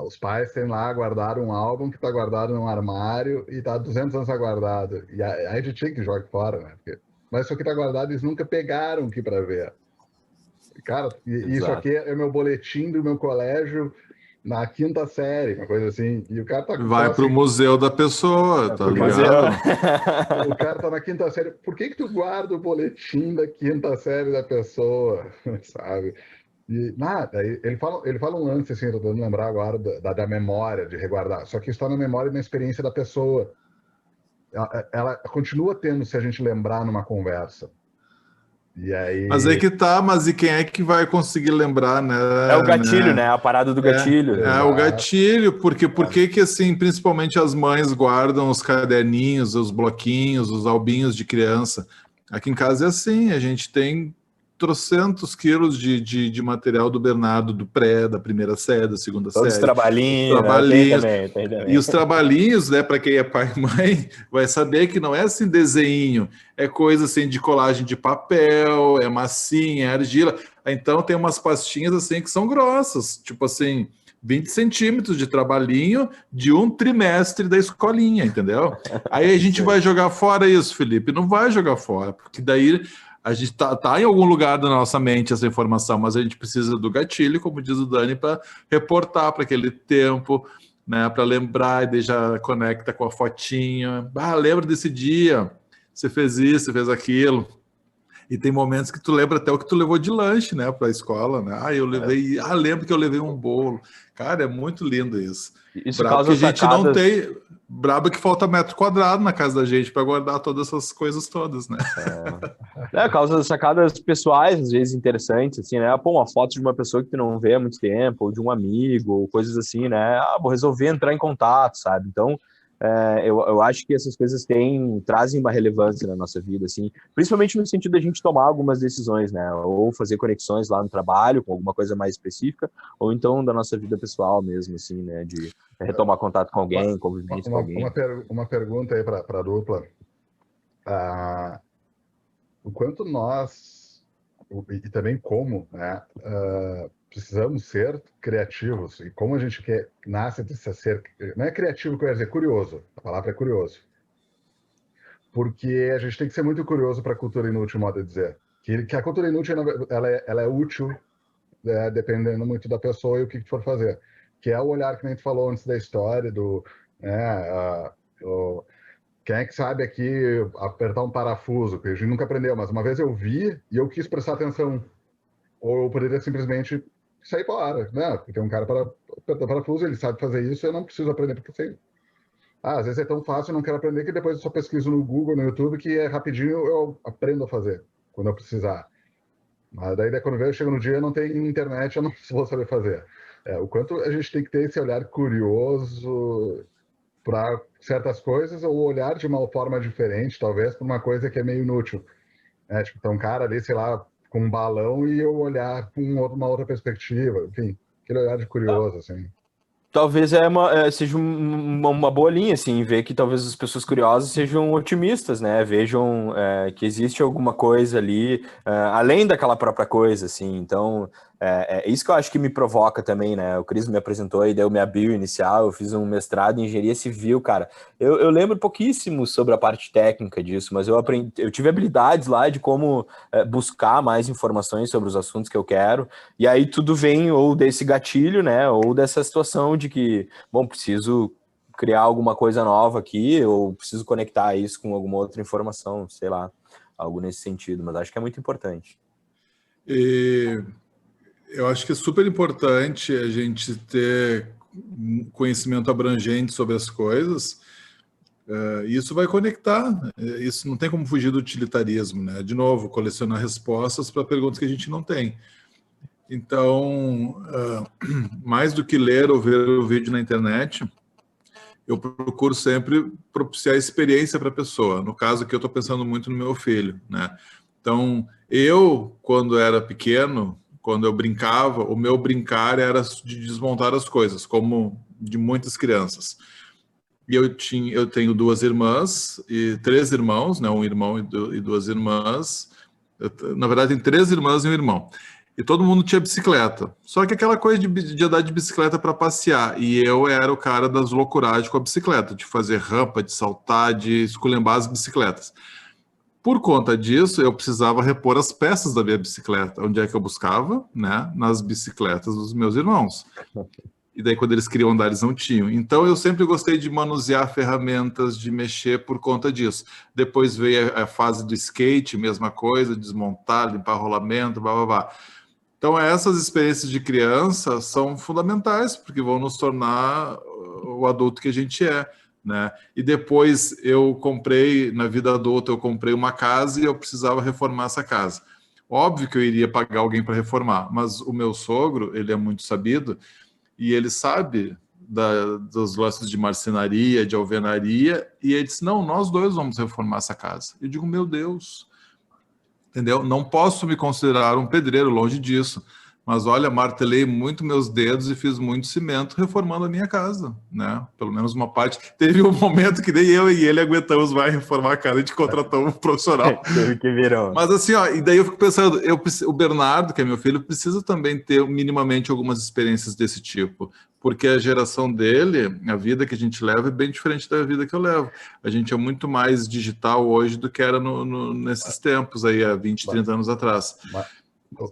os pais têm lá guardaram um álbum que está guardado num armário e está há 200 anos guardado, e a editing que joga fora, né? Mas isso aqui está guardado, eles nunca pegaram aqui para ver. Cara, isso aqui é meu boletim do meu colégio na 5ª série, uma coisa assim. E o cara tá vai pro museu da pessoa, tá ligado? O cara tá na 5ª série. Por que tu guarda o boletim da 5ª série da pessoa, sabe? E nada, ele fala um lance assim, tô tentando lembrar agora da memória, de reguardar. Só que isso está na memória e na experiência da pessoa. Ela continua tendo se a gente lembrar numa conversa. E aí... Mas aí que tá, mas e quem é que vai conseguir lembrar, né? É o gatilho, né? A parada do gatilho. É o gatilho, porque por que assim, principalmente as mães guardam os caderninhos, os bloquinhos, os albinhos de criança? Aqui em casa é assim, a gente tem trocentos quilos de material do Bernardo, do pré, da primeira série, da segunda série. Todos os trabalhinhos. Né? Tem também. E os trabalhinhos, né, para quem é pai e mãe, vai saber que não é assim desenho, é coisa assim de colagem de papel, é massinha, é argila. Então tem umas pastinhas assim que são grossas, tipo assim, 20 centímetros de trabalhinho de um trimestre da escolinha, entendeu? Aí a gente vai jogar fora isso, Felipe, não vai jogar fora, porque daí... A gente tá em algum lugar da nossa mente essa informação, mas a gente precisa do gatilho, como diz o Dani, para reportar para aquele tempo, né? Para lembrar e daí já conecta com a fotinha. Lembra desse dia, você fez isso, você fez aquilo. E tem momentos que tu lembra até o que tu levou de lanche, né, para a escola, né? Eu levei, lembro que eu levei um bolo. Cara, é muito lindo isso. Isso brabo causa que a gente sacadas... não tem, brabo que falta metro quadrado na casa da gente para guardar todas essas coisas todas, né? Causa sacadas pessoais, às vezes interessantes, assim, né? Pô, uma foto de uma pessoa que tu não vê há muito tempo, ou de um amigo, ou coisas assim, né? Vou resolver entrar em contato, sabe? Então, eu acho que essas coisas trazem uma relevância na nossa vida, assim, principalmente no sentido da gente tomar algumas decisões, né, ou fazer conexões lá no trabalho com alguma coisa mais específica, ou então da nossa vida pessoal mesmo, assim, né, de retomar contato com alguém, convivência com alguém. Uma pergunta aí para a dupla. O quanto nós, e também como, né, precisamos ser criativos, e como a gente nasce de ser, não é criativo que eu ia dizer, curioso, a palavra é curioso, porque a gente tem que ser muito curioso para a cultura inútil, modo de dizer, que a cultura inútil, ela é útil, dependendo muito da pessoa e o que for fazer, que é o olhar que a gente falou antes da história, quem é que sabe aqui apertar um parafuso, que a gente nunca aprendeu, mas uma vez eu vi e eu quis prestar atenção, ou eu poderia simplesmente sair para né? Porque tem um cara para apertar parafuso, ele sabe fazer isso, eu não preciso aprender porque sei. Às vezes é tão fácil, eu não quero aprender, que depois eu só pesquiso no Google, no YouTube, que é rapidinho, eu aprendo a fazer, quando eu precisar. Mas daí quando eu chego no dia, não tem internet, eu não vou saber fazer. O quanto a gente tem que ter esse olhar curioso para certas coisas, ou olhar de uma forma diferente, talvez, para uma coisa que é meio inútil. Tipo, tem um cara ali, sei lá, com um balão, e eu olhar com uma outra perspectiva, enfim, aquele olhar de curioso, assim. Talvez seja uma boa linha, assim, ver que talvez as pessoas curiosas sejam otimistas, né? Vejam que existe alguma coisa ali, além daquela própria coisa, assim. Então, é isso que eu acho que me provoca também, né? O Cris me apresentou e deu minha bio inicial, eu fiz um mestrado em engenharia civil, cara. Eu lembro pouquíssimo sobre a parte técnica disso, mas eu tive habilidades lá de como buscar mais informações sobre os assuntos que eu quero, e aí tudo vem ou desse gatilho, né? Ou dessa situação de que, bom, preciso criar alguma coisa nova aqui, ou preciso conectar isso com alguma outra informação, sei lá. algo nesse sentido, mas acho que é muito importante. E eu acho que é super importante a gente ter conhecimento abrangente sobre as coisas. Isso vai conectar, isso não tem como fugir do utilitarismo, né? De novo, colecionar respostas para perguntas que a gente não tem. Então, mais do que ler ou ver o vídeo na internet, eu procuro sempre propiciar experiência para a pessoa. No caso aqui, eu estou pensando muito no meu filho, né? Então, quando era pequeno, quando eu brincava, o meu brincar era de desmontar as coisas, como de muitas crianças. E eu tenho 2 irmãs e 3 irmãos, né? Um irmão e 2 irmãs. Na verdade, tem 3 irmãs e um irmão. E todo mundo tinha bicicleta. Só que aquela coisa de andar de bicicleta para passear. E eu era o cara das loucuragens com a bicicleta, de fazer rampa, de saltar, de esculhambar as bicicletas. Por conta disso, eu precisava repor as peças da minha bicicleta. Onde é que eu buscava? Né? Nas bicicletas dos meus irmãos. E daí, quando eles queriam andar, eles não tinham. Então, eu sempre gostei de manusear ferramentas, de mexer por conta disso. Depois veio a fase do skate, mesma coisa, desmontar, limpar rolamento, blá, blá, blá. Então, essas experiências de criança são fundamentais, porque vão nos tornar o adulto que a gente é, né? E depois na vida adulta, eu comprei uma casa e eu precisava reformar essa casa. Óbvio que eu iria pagar alguém para reformar, mas o meu sogro, ele é muito sabido, e ele sabe dos lances de marcenaria, de alvenaria, e ele disse, não, nós 2 vamos reformar essa casa. Eu digo, meu Deus, entendeu? Não posso me considerar um pedreiro, longe disso, mas olha, martelei muito meus dedos e fiz muito cimento reformando a minha casa, né? Pelo menos uma parte. Teve um momento que nem eu e ele aguentamos mais reformar a casa, a gente contratou um profissional. Teve que virar. Mas assim, ó, e daí eu fico pensando, o Bernardo, que é meu filho, precisa também ter minimamente algumas experiências desse tipo, porque a geração dele, a vida que a gente leva é bem diferente da vida que eu levo. A gente é muito mais digital hoje do que era nesses tempos aí, há 20, 30 anos atrás.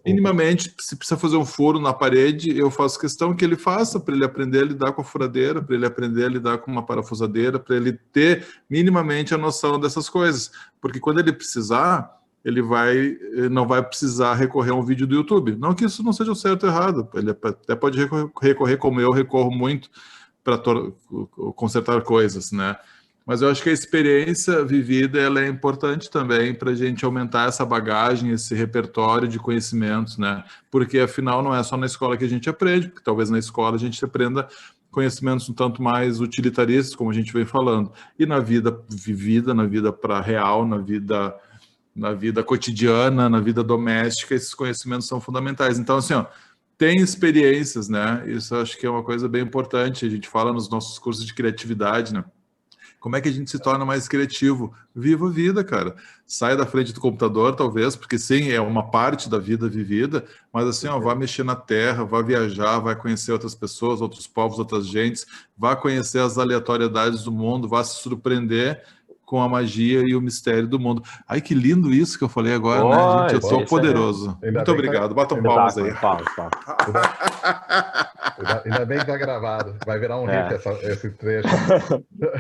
Minimamente, se precisa fazer um furo na parede, eu faço questão que ele faça, para ele aprender a lidar com a furadeira, para ele aprender a lidar com uma parafusadeira, para ele ter minimamente a noção dessas coisas. Porque quando ele precisar, ele não vai precisar recorrer a um vídeo do YouTube. Não que isso não seja o certo ou errado, ele até pode recorrer como eu recorro muito para consertar coisas, né? Mas eu acho que a experiência vivida ela é importante também para a gente aumentar essa bagagem, esse repertório de conhecimentos, né? Porque, afinal, não é só na escola que a gente aprende, porque talvez na escola a gente aprenda conhecimentos um tanto mais utilitaristas, como a gente vem falando. E na vida vivida, na vida real, na vida cotidiana, na vida doméstica, esses conhecimentos são fundamentais. Então, assim, ó, tem experiências, né? Isso eu acho que é uma coisa bem importante. A gente fala nos nossos cursos de criatividade, né? Como é que a gente se torna mais criativo? Viva a vida, cara. Sai da frente do computador, talvez, porque sim, é uma parte da vida vivida, mas assim, ó, vá mexer na terra, vá viajar, vai conhecer outras pessoas, outros povos, outras gentes, vá conhecer as aleatoriedades do mundo, vá se surpreender com a magia e o mistério do mundo. Ai, que lindo isso que eu falei agora, né, gente? Eu sou poderoso. Muito obrigado. Batam palmas aí. Ainda bem que tá gravado. Vai virar um hit esse trecho.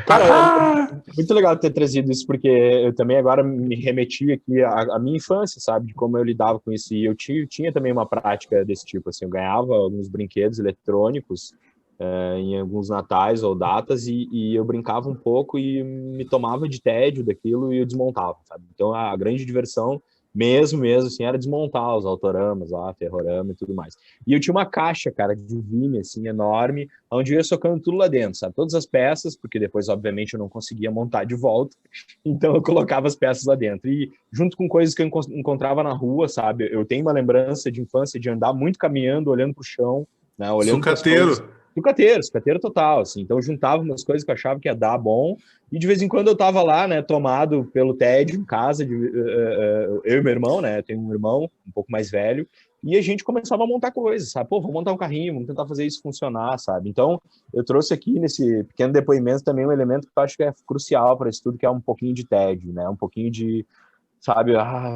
Cara, muito legal ter trazido isso, porque eu também agora me remeti aqui à minha infância, sabe? De como eu lidava com isso. E eu tinha também uma prática desse tipo, assim. Eu ganhava alguns brinquedos eletrônicos em alguns natais ou datas e eu brincava um pouco e me tomava de tédio daquilo e eu desmontava, sabe? Então a grande diversão mesmo assim, era desmontar os autoramas lá, ferrorama e tudo mais. E eu tinha uma caixa, cara, de vinho, assim, enorme, onde eu ia socando tudo lá dentro, sabe? Todas as peças, porque depois, obviamente, eu não conseguia montar de volta, então eu colocava as peças lá dentro. E junto com coisas que eu encontrava na rua, sabe? Eu tenho uma lembrança de infância de andar muito caminhando, olhando pro chão, né? Olhando sucateiro. Sucateiro total, assim. Então eu juntava umas coisas que eu achava que ia dar bom, e de vez em quando eu tava lá, né, tomado pelo tédio em casa, eu e meu irmão, né, eu tenho um irmão um pouco mais velho, e a gente começava a montar coisas, sabe? Pô, vamos montar um carrinho, vamos tentar fazer isso funcionar, sabe? Então eu trouxe aqui nesse pequeno depoimento também um elemento que eu acho que é crucial para isso tudo, que é um pouquinho de tédio, né, um pouquinho de, sabe,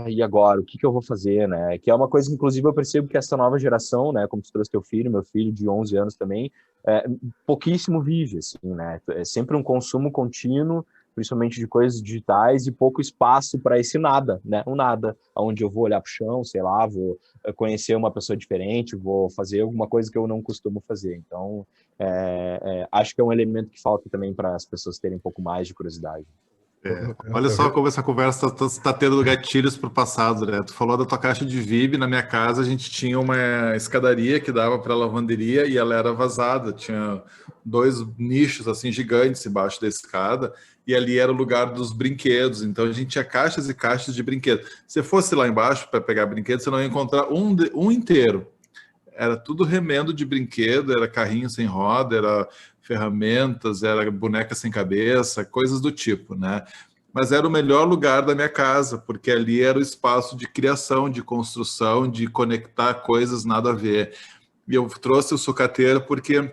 e agora, o que eu vou fazer, né? Que é uma coisa que, inclusive, eu percebo que essa nova geração, né, como tu trouxe teu filho, meu filho de 11 anos também, pouquíssimo vive, assim, né? É sempre um consumo contínuo principalmente de coisas digitais, e pouco espaço para esse nada, né? Um nada, onde eu vou olhar para o chão, sei lá, vou conhecer uma pessoa diferente, vou fazer alguma coisa que eu não costumo fazer. Então, acho que é um elemento que falta também para as pessoas terem um pouco mais de curiosidade. Olha só como essa conversa está tendo gatilhos para o passado, né? Tu falou da tua caixa de Vib. Na minha casa a gente tinha uma escadaria que dava para a lavanderia e ela era vazada. Tinha 2 nichos assim gigantes embaixo da escada e ali era o lugar dos brinquedos. Então a gente tinha caixas e caixas de brinquedos. Se fosse lá embaixo para pegar brinquedos, você não ia encontrar um inteiro. Era tudo remendo de brinquedo, era carrinho sem roda, era ferramentas, era boneca sem cabeça, coisas do tipo, né? Mas era o melhor lugar da minha casa, porque ali era o espaço de criação, de construção, de conectar coisas nada a ver. E eu trouxe o sucateiro porque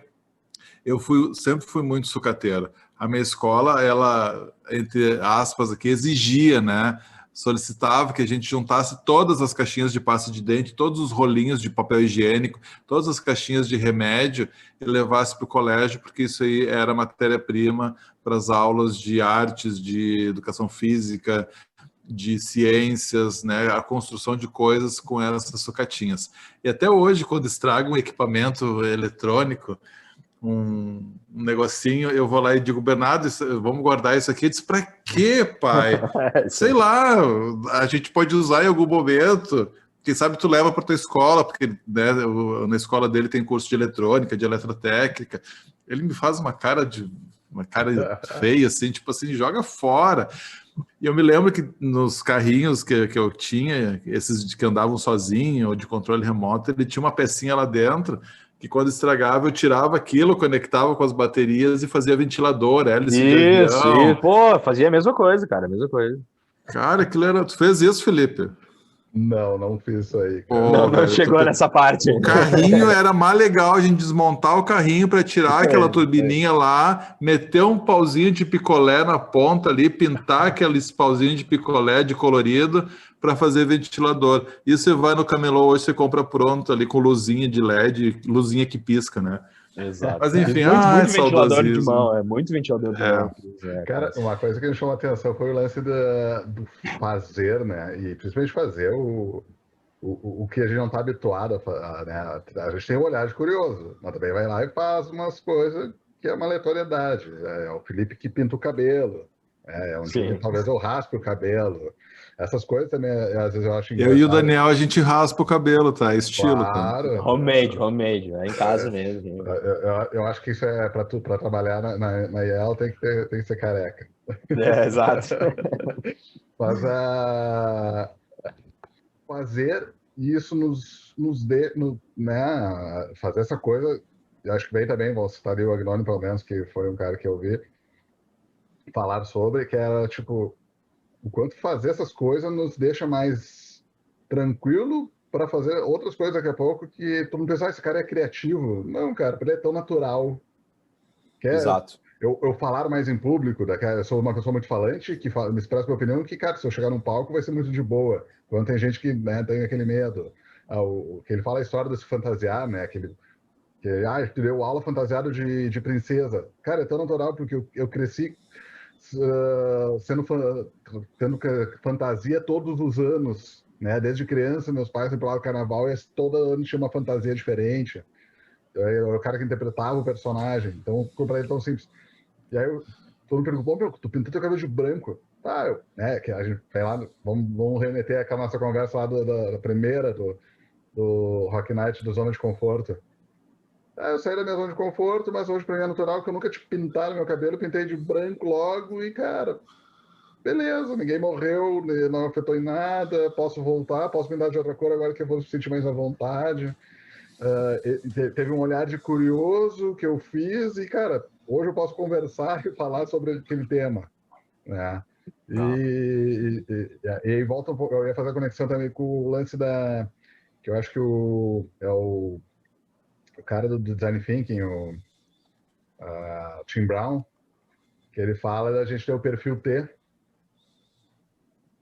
sempre fui muito sucateiro. A minha escola, ela, entre aspas aqui, exigia, né? Solicitava que a gente juntasse todas as caixinhas de pasta de dente, todos os rolinhos de papel higiênico, todas as caixinhas de remédio e levasse para o colégio, porque isso aí era matéria-prima para as aulas de artes, de educação física, de ciências, né, a construção de coisas com essas sucatinhas. E até hoje, quando estraga um equipamento eletrônico, um negocinho, eu vou lá e digo, Bernardo, vamos guardar isso aqui. Ele diz, para quê, pai? Sei lá, a gente pode usar em algum momento. Quem sabe tu leva para tua escola, porque né, na escola dele tem curso de eletrônica, de eletrotécnica. Ele me faz uma cara feia, assim, tipo assim, joga fora. E eu me lembro que nos carrinhos que eu tinha, esses que andavam sozinho ou de controle remoto, ele tinha uma pecinha lá dentro que quando estragava eu tirava aquilo, conectava com as baterias e fazia ventilador, hélice de avião. Isso, pô, fazia a mesma coisa, cara, a mesma coisa. Cara, aquilo era... Tu fez isso, Felipe? Não fiz isso aí, cara. Pô, Não chegou nessa parte. O carrinho era mais legal a gente desmontar o carrinho para tirar aquela turbininha lá, meter um pauzinho de picolé na ponta ali, pintar aqueles pauzinhos de picolé de colorido para fazer ventilador. E você vai no camelô hoje, você compra pronto ali com luzinha de LED, luzinha que pisca, né? Exato. Mas enfim, muito ventilador de mão, muito ventilador de mão. Cara, uma coisa que me chamou a atenção foi o lance do fazer, né? E principalmente fazer o que a gente não está habituado a, né? A gente tem um olhar de curioso, mas também vai lá e faz umas coisas que é uma aleatoriedade. É o Felipe que pinta o cabelo, talvez eu raspe o cabelo. Essas coisas também, às vezes eu acho engraçado. Eu e o Daniel, a gente raspa o cabelo, tá? Estilo. Claro. Tá? Homemade, é em casa mesmo. Eu acho que isso é para trabalhar na IEL tem que ser careca. Exato. Mas fazer isso né, fazer essa coisa, eu acho que bem também, vou citar o Agnoni, pelo menos, que foi um cara que eu vi falar sobre, que era tipo, o quanto fazer essas coisas nos deixa mais tranquilo para fazer outras coisas daqui a pouco, que todo mundo pensa, esse cara é criativo. Não, cara, ele é tão natural. Exato. Eu falar mais em público, eu sou uma pessoa muito falante, que me expressa minha opinião, que, cara, se eu chegar num palco vai ser muito de boa. Quando tem gente que, né, tem aquele medo. Que ele fala a história de se fantasiar, né, que deu aula fantasiado de princesa. Cara, é tão natural, porque eu cresci tendo fantasia todos os anos, né, desde criança, meus pais sempre falavam carnaval e todo ano tinha uma fantasia diferente. Eu era o cara que interpretava o personagem, então para ele tão simples. E aí todo mundo perguntou, meu, tu pintou teu cabelo de branco? Tá, que a gente vai lá, vamos remeter aquela nossa conversa lá da primeira, do Rock Night do Zona de Conforto. Eu saí da minha zona de conforto, mas hoje pra mim é natural que eu nunca tinha pintado meu cabelo, pintei de branco logo e, cara, beleza, ninguém morreu, não afetou em nada, posso voltar, posso pintar de outra cor agora que eu vou me sentir mais à vontade. Teve um olhar de curioso que eu fiz e, cara, hoje eu posso conversar e falar sobre aquele tema, né? E aí volta um pouco, eu ia fazer a conexão também com o lance que eu acho que o cara do Design Thinking, o Tim Brown, que ele fala da gente ter o perfil T,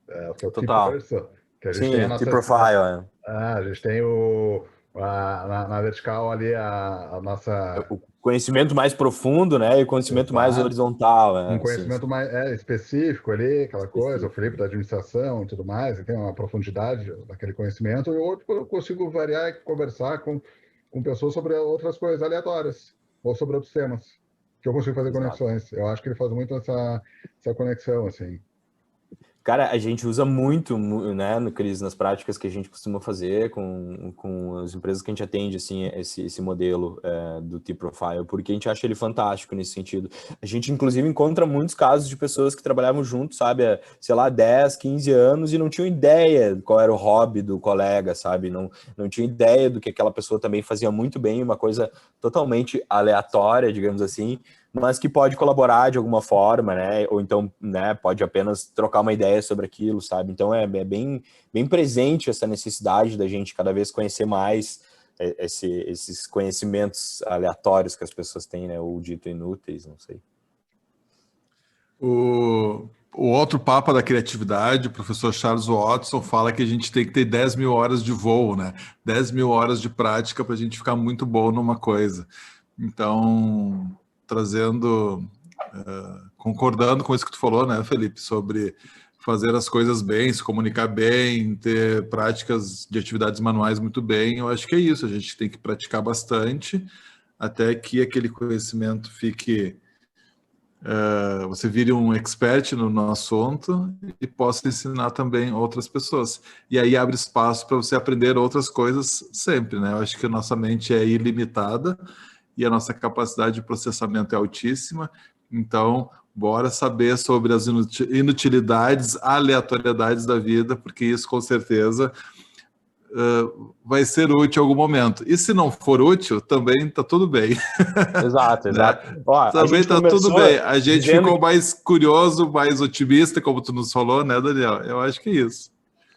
que é o Total. T-Person, que a gente Sim, tem a nossa... T-Profile. A gente tem o Na vertical ali, a nossa... O conhecimento mais profundo, né? E o conhecimento mais Exato. horizontal, Um né? Assim, conhecimento mais específico ali, aquela coisa, o específico. Felipe da administração e tudo mais, e tem uma profundidade daquele conhecimento, e outro eu consigo variar e conversar com pessoas sobre outras coisas aleatórias, ou sobre outros temas, que eu consigo fazer Exato. conexões. Eu acho que ele faz muito essa conexão, assim. Cara, a gente usa muito, né, no Cris, nas práticas que a gente costuma fazer com as empresas que a gente atende, assim, esse modelo do T-Profile, porque a gente acha ele fantástico nesse sentido. A gente, inclusive, encontra muitos casos de pessoas que trabalhavam juntos, sabe, há, sei lá, 10, 15 anos e não tinham ideia qual era o hobby do colega, sabe, não tinham ideia do que aquela pessoa também fazia muito bem, uma coisa totalmente aleatória, digamos assim, mas que pode colaborar de alguma forma, né? Ou então, né, pode apenas trocar uma ideia sobre aquilo, sabe? Então é bem presente essa necessidade da gente cada vez conhecer mais esses conhecimentos aleatórios que as pessoas têm, né? Ou dito inúteis, não sei. O outro papa da criatividade, o professor Charles Watson, fala que a gente tem que ter 10 mil horas de voo, né? 10 mil horas de prática para a gente ficar muito bom numa coisa. Então, trazendo, concordando com isso que tu falou, né, Felipe, sobre fazer as coisas bem, se comunicar bem, ter práticas de atividades manuais muito bem, eu acho que é isso, a gente tem que praticar bastante até que aquele conhecimento fique, você vire um expert no assunto e possa ensinar também outras pessoas. E aí abre espaço para você aprender outras coisas sempre, né? Eu acho que a nossa mente é ilimitada e a nossa capacidade de processamento é altíssima. Então, bora saber sobre as inutilidades, aleatoriedades da vida, porque isso com certeza vai ser útil em algum momento. E se não for útil, também está tudo bem. Exato, Né? exato. Ó, a Também gente está tudo começou bem. A gente dizendo ficou que mais curioso, mais otimista, como tu nos falou, né, Daniel? Eu acho que é isso.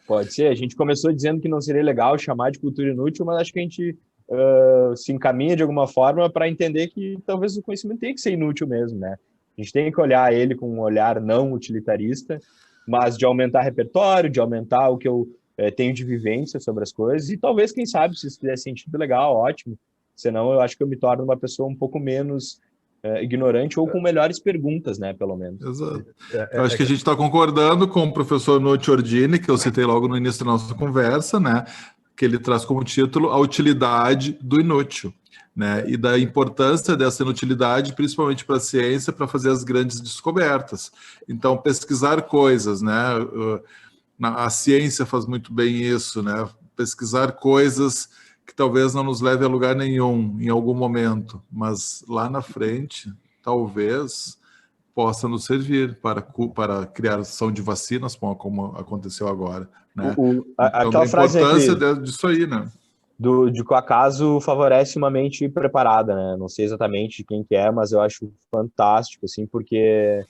pode ser, a gente começou dizendo que não seria legal chamar de cultura inútil, mas acho que a gente se encaminha de alguma forma para entender que talvez o conhecimento tenha que ser inútil mesmo, né? A gente tem que olhar ele com um olhar não utilitarista, mas de aumentar repertório, de aumentar o que eu tenho de vivência sobre as coisas, e talvez, quem sabe, se isso fizer sentido, legal, ótimo. Senão, eu acho que eu me torno uma pessoa um pouco menos ignorante ou com melhores perguntas, né, pelo menos. Exato. Eu acho que a gente está concordando com o professor Nucci Ordini, que eu citei logo no início da nossa conversa, né? Que ele traz como título a utilidade do inútil, né? E da importância dessa inutilidade, principalmente para a ciência, para fazer as grandes descobertas. Então, pesquisar coisas, né? A ciência faz muito bem isso, né? Pesquisar coisas que talvez não nos leve a lugar nenhum em algum momento, mas lá na frente, talvez possa nos servir para a criação de vacinas, como aconteceu agora, né? Então, da Aquela frase, né, importância Cris? disso aí, né? De que o acaso favorece uma mente preparada, né? Não sei exatamente de quem que é, mas eu acho fantástico, assim, porque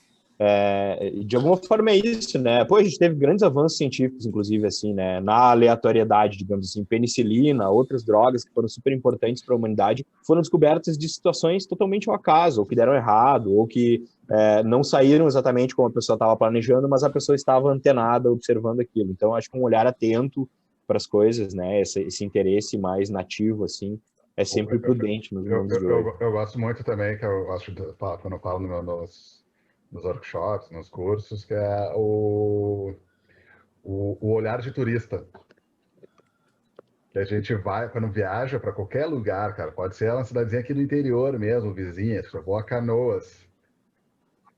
de alguma forma é isso, né? Pô, a gente teve grandes avanços científicos, inclusive, assim, né? Na aleatoriedade, digamos assim, penicilina, outras drogas que foram super importantes para a humanidade, foram descobertas de situações totalmente ao acaso, ou que deram errado, ou que não saíram exatamente como a pessoa estava planejando, mas a pessoa estava antenada, observando aquilo. Então, acho que um olhar atento para as coisas, né? Esse interesse mais nativo, assim, é sempre prudente nos mundos de hoje. Eu gosto muito também, que eu gosto quando eu falo nos workshops, nos cursos, que é o olhar de turista. Que a gente vai, quando viaja para qualquer lugar, cara, pode ser uma cidadezinha aqui do interior mesmo, vizinha, eu vou a Canoas,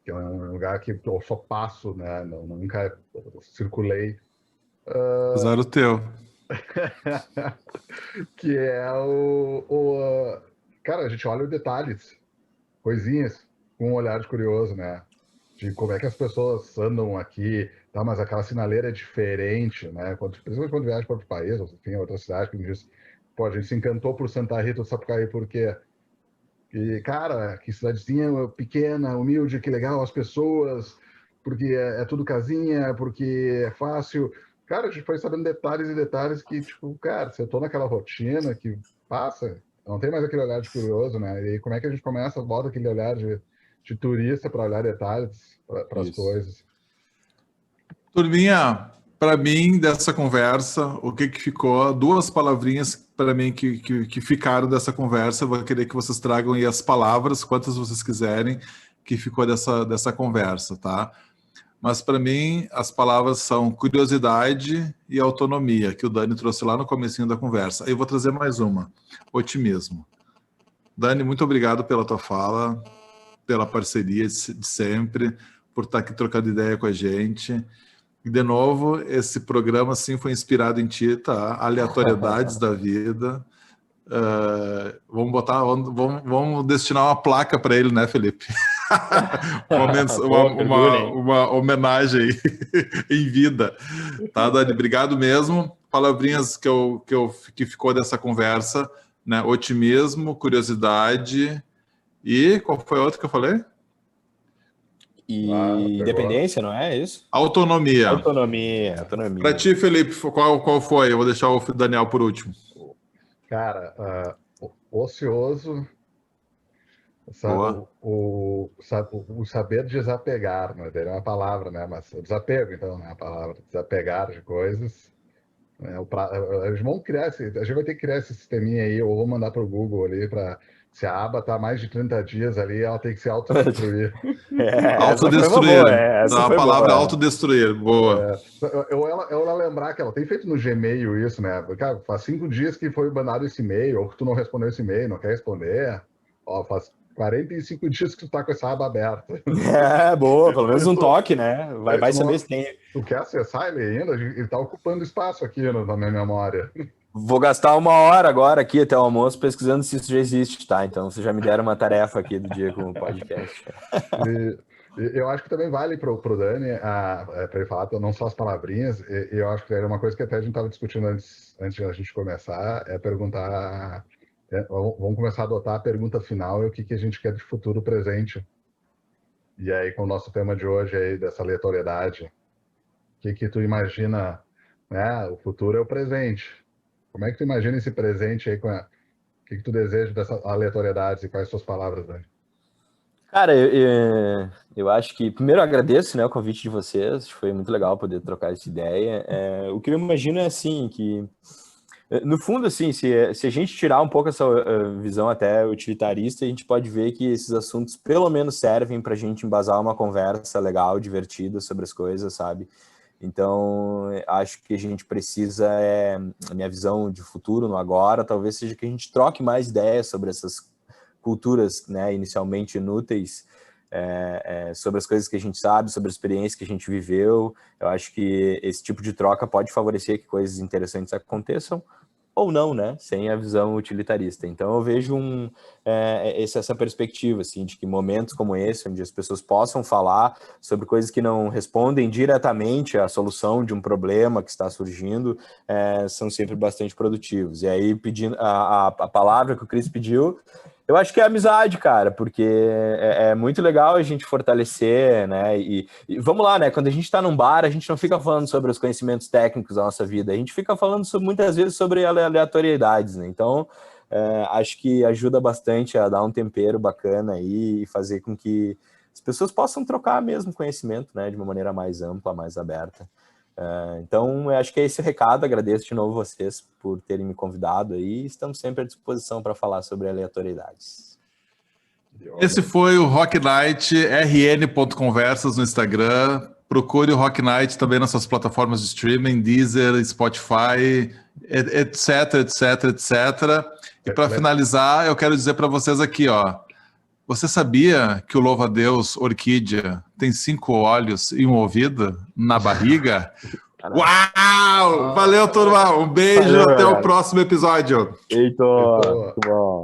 que é um lugar que eu só passo, né? Nunca circulei. Usar o teu. Que é Cara, a gente olha os detalhes, coisinhas, com um olhar de curioso, né? De como é que as pessoas andam aqui, tá? Mas aquela sinaleira é diferente, né? Principalmente quando viaja para outro país, ou enfim, outra cidade, que me diz, pô, a gente se encantou por Santa Rita do Sapucaí, por quê? E, cara, que cidadezinha pequena, humilde, que legal, as pessoas, porque é tudo casinha, porque é fácil. Cara, a gente foi sabendo detalhes e detalhes que, tipo, cara, se eu tô naquela rotina que passa, não tem mais aquele olhar de curioso, né? E aí, como é que a gente começa, bota aquele olhar de turista para olhar detalhes para as Isso. coisas. Turminha, para mim, dessa conversa, o que ficou? 2 palavrinhas para mim que ficaram dessa conversa. Eu vou querer que vocês tragam aí as palavras, quantas vocês quiserem, que ficou dessa conversa, tá? Mas para mim, as palavras são curiosidade e autonomia, que o Dani trouxe lá no comecinho da conversa. Eu vou trazer mais uma, otimismo. Dani, muito obrigado pela tua fala, pela parceria de sempre, por estar aqui trocando ideia com a gente. E, de novo, esse programa, assim, foi inspirado em ti, tá? Aleatoriedades da vida. Vamos destinar uma placa para ele, né, Felipe? uma homenagem aí, em vida. Tá, Dani? Obrigado mesmo. Palavrinhas que ficou dessa conversa, né? Otimismo, curiosidade e qual foi a outra que eu falei? E independência, não é isso? Autonomia. Autonomia. Para ti, Felipe, qual foi? Eu vou deixar o Daniel por último. Cara, ocioso, o saber desapegar, né? É uma palavra, né? Mas desapego, então, né? A palavra desapegar de coisas. A gente vai ter que criar esse sisteminha aí, ou vou mandar para o Google ali para. Se a aba está mais de 30 dias ali, ela tem que se autodestruir. Autodestruir. A palavra autodestruir. Boa. Ela lembrar que ela tem feito no Gmail isso, né? Cara, faz 5 dias que foi mandado esse e-mail, ou que tu não respondeu esse e-mail, não quer responder. Ó, faz 45 dias que tu tá com essa aba aberta. Boa, pelo menos um toque, né? Vai saber se tem. Tu quer acessar ele ainda? Ele tá ocupando espaço aqui na minha memória. Vou gastar 1 hora agora aqui até o almoço pesquisando se isso já existe, tá? Então vocês já me deram uma tarefa aqui do dia com o podcast. Eu acho que também vale para o Dani, para ele falar não só as palavrinhas, eu acho que era uma coisa que até a gente estava discutindo antes da gente começar, é perguntar, vamos começar a adotar a pergunta final, o que a gente quer de futuro presente. E aí, com o nosso tema de hoje aí, dessa aleatoriedade, o que tu imagina, né? O futuro é o presente. Como é que tu imagina esse presente aí, o que tu deseja dessas aleatoriedades e quais suas palavras, Dani? Cara, eu acho que, primeiro, eu agradeço, né, o convite de vocês, foi muito legal poder trocar essa ideia. O que eu imagino é, assim, que, no fundo, assim, se a gente tirar um pouco essa visão até utilitarista, a gente pode ver que esses assuntos, pelo menos, servem para a gente embasar uma conversa legal, divertida sobre as coisas, sabe? Então, acho que a gente precisa, a minha visão de futuro no agora, talvez seja que a gente troque mais ideias sobre essas culturas, né, inicialmente inúteis, sobre as coisas que a gente sabe, sobre a experiência que a gente viveu. Eu acho que esse tipo de troca pode favorecer que coisas interessantes aconteçam, ou não, né, sem a visão utilitarista. Então eu vejo essa perspectiva, assim, de que momentos como esse, onde as pessoas possam falar sobre coisas que não respondem diretamente à solução de um problema que está surgindo, são sempre bastante produtivos. E aí, pedindo a palavra que o Cris pediu, eu acho que é amizade, cara, porque é muito legal a gente fortalecer, né, e vamos lá, né, quando a gente tá num bar, a gente não fica falando sobre os conhecimentos técnicos da nossa vida, a gente fica falando muitas vezes sobre aleatoriedades, né, então acho que ajuda bastante a dar um tempero bacana aí e fazer com que as pessoas possam trocar mesmo conhecimento, né, de uma maneira mais ampla, mais aberta. Então, eu acho que é esse o recado. Agradeço de novo vocês por terem me convidado aí. Estamos sempre à disposição para falar sobre aleatoriedades. Esse foi o Rock Night, rn.conversas no Instagram. Procure o Rock Night também nas suas plataformas de streaming, Deezer, Spotify, etc, etc, etc. E para finalizar, eu quero dizer para vocês aqui, ó. Você sabia que o louva-a-Deus orquídea tem 5 olhos e um ouvido na barriga? Uau! Valeu, turma! Um beijo, até o próximo episódio. Eita, muito bom.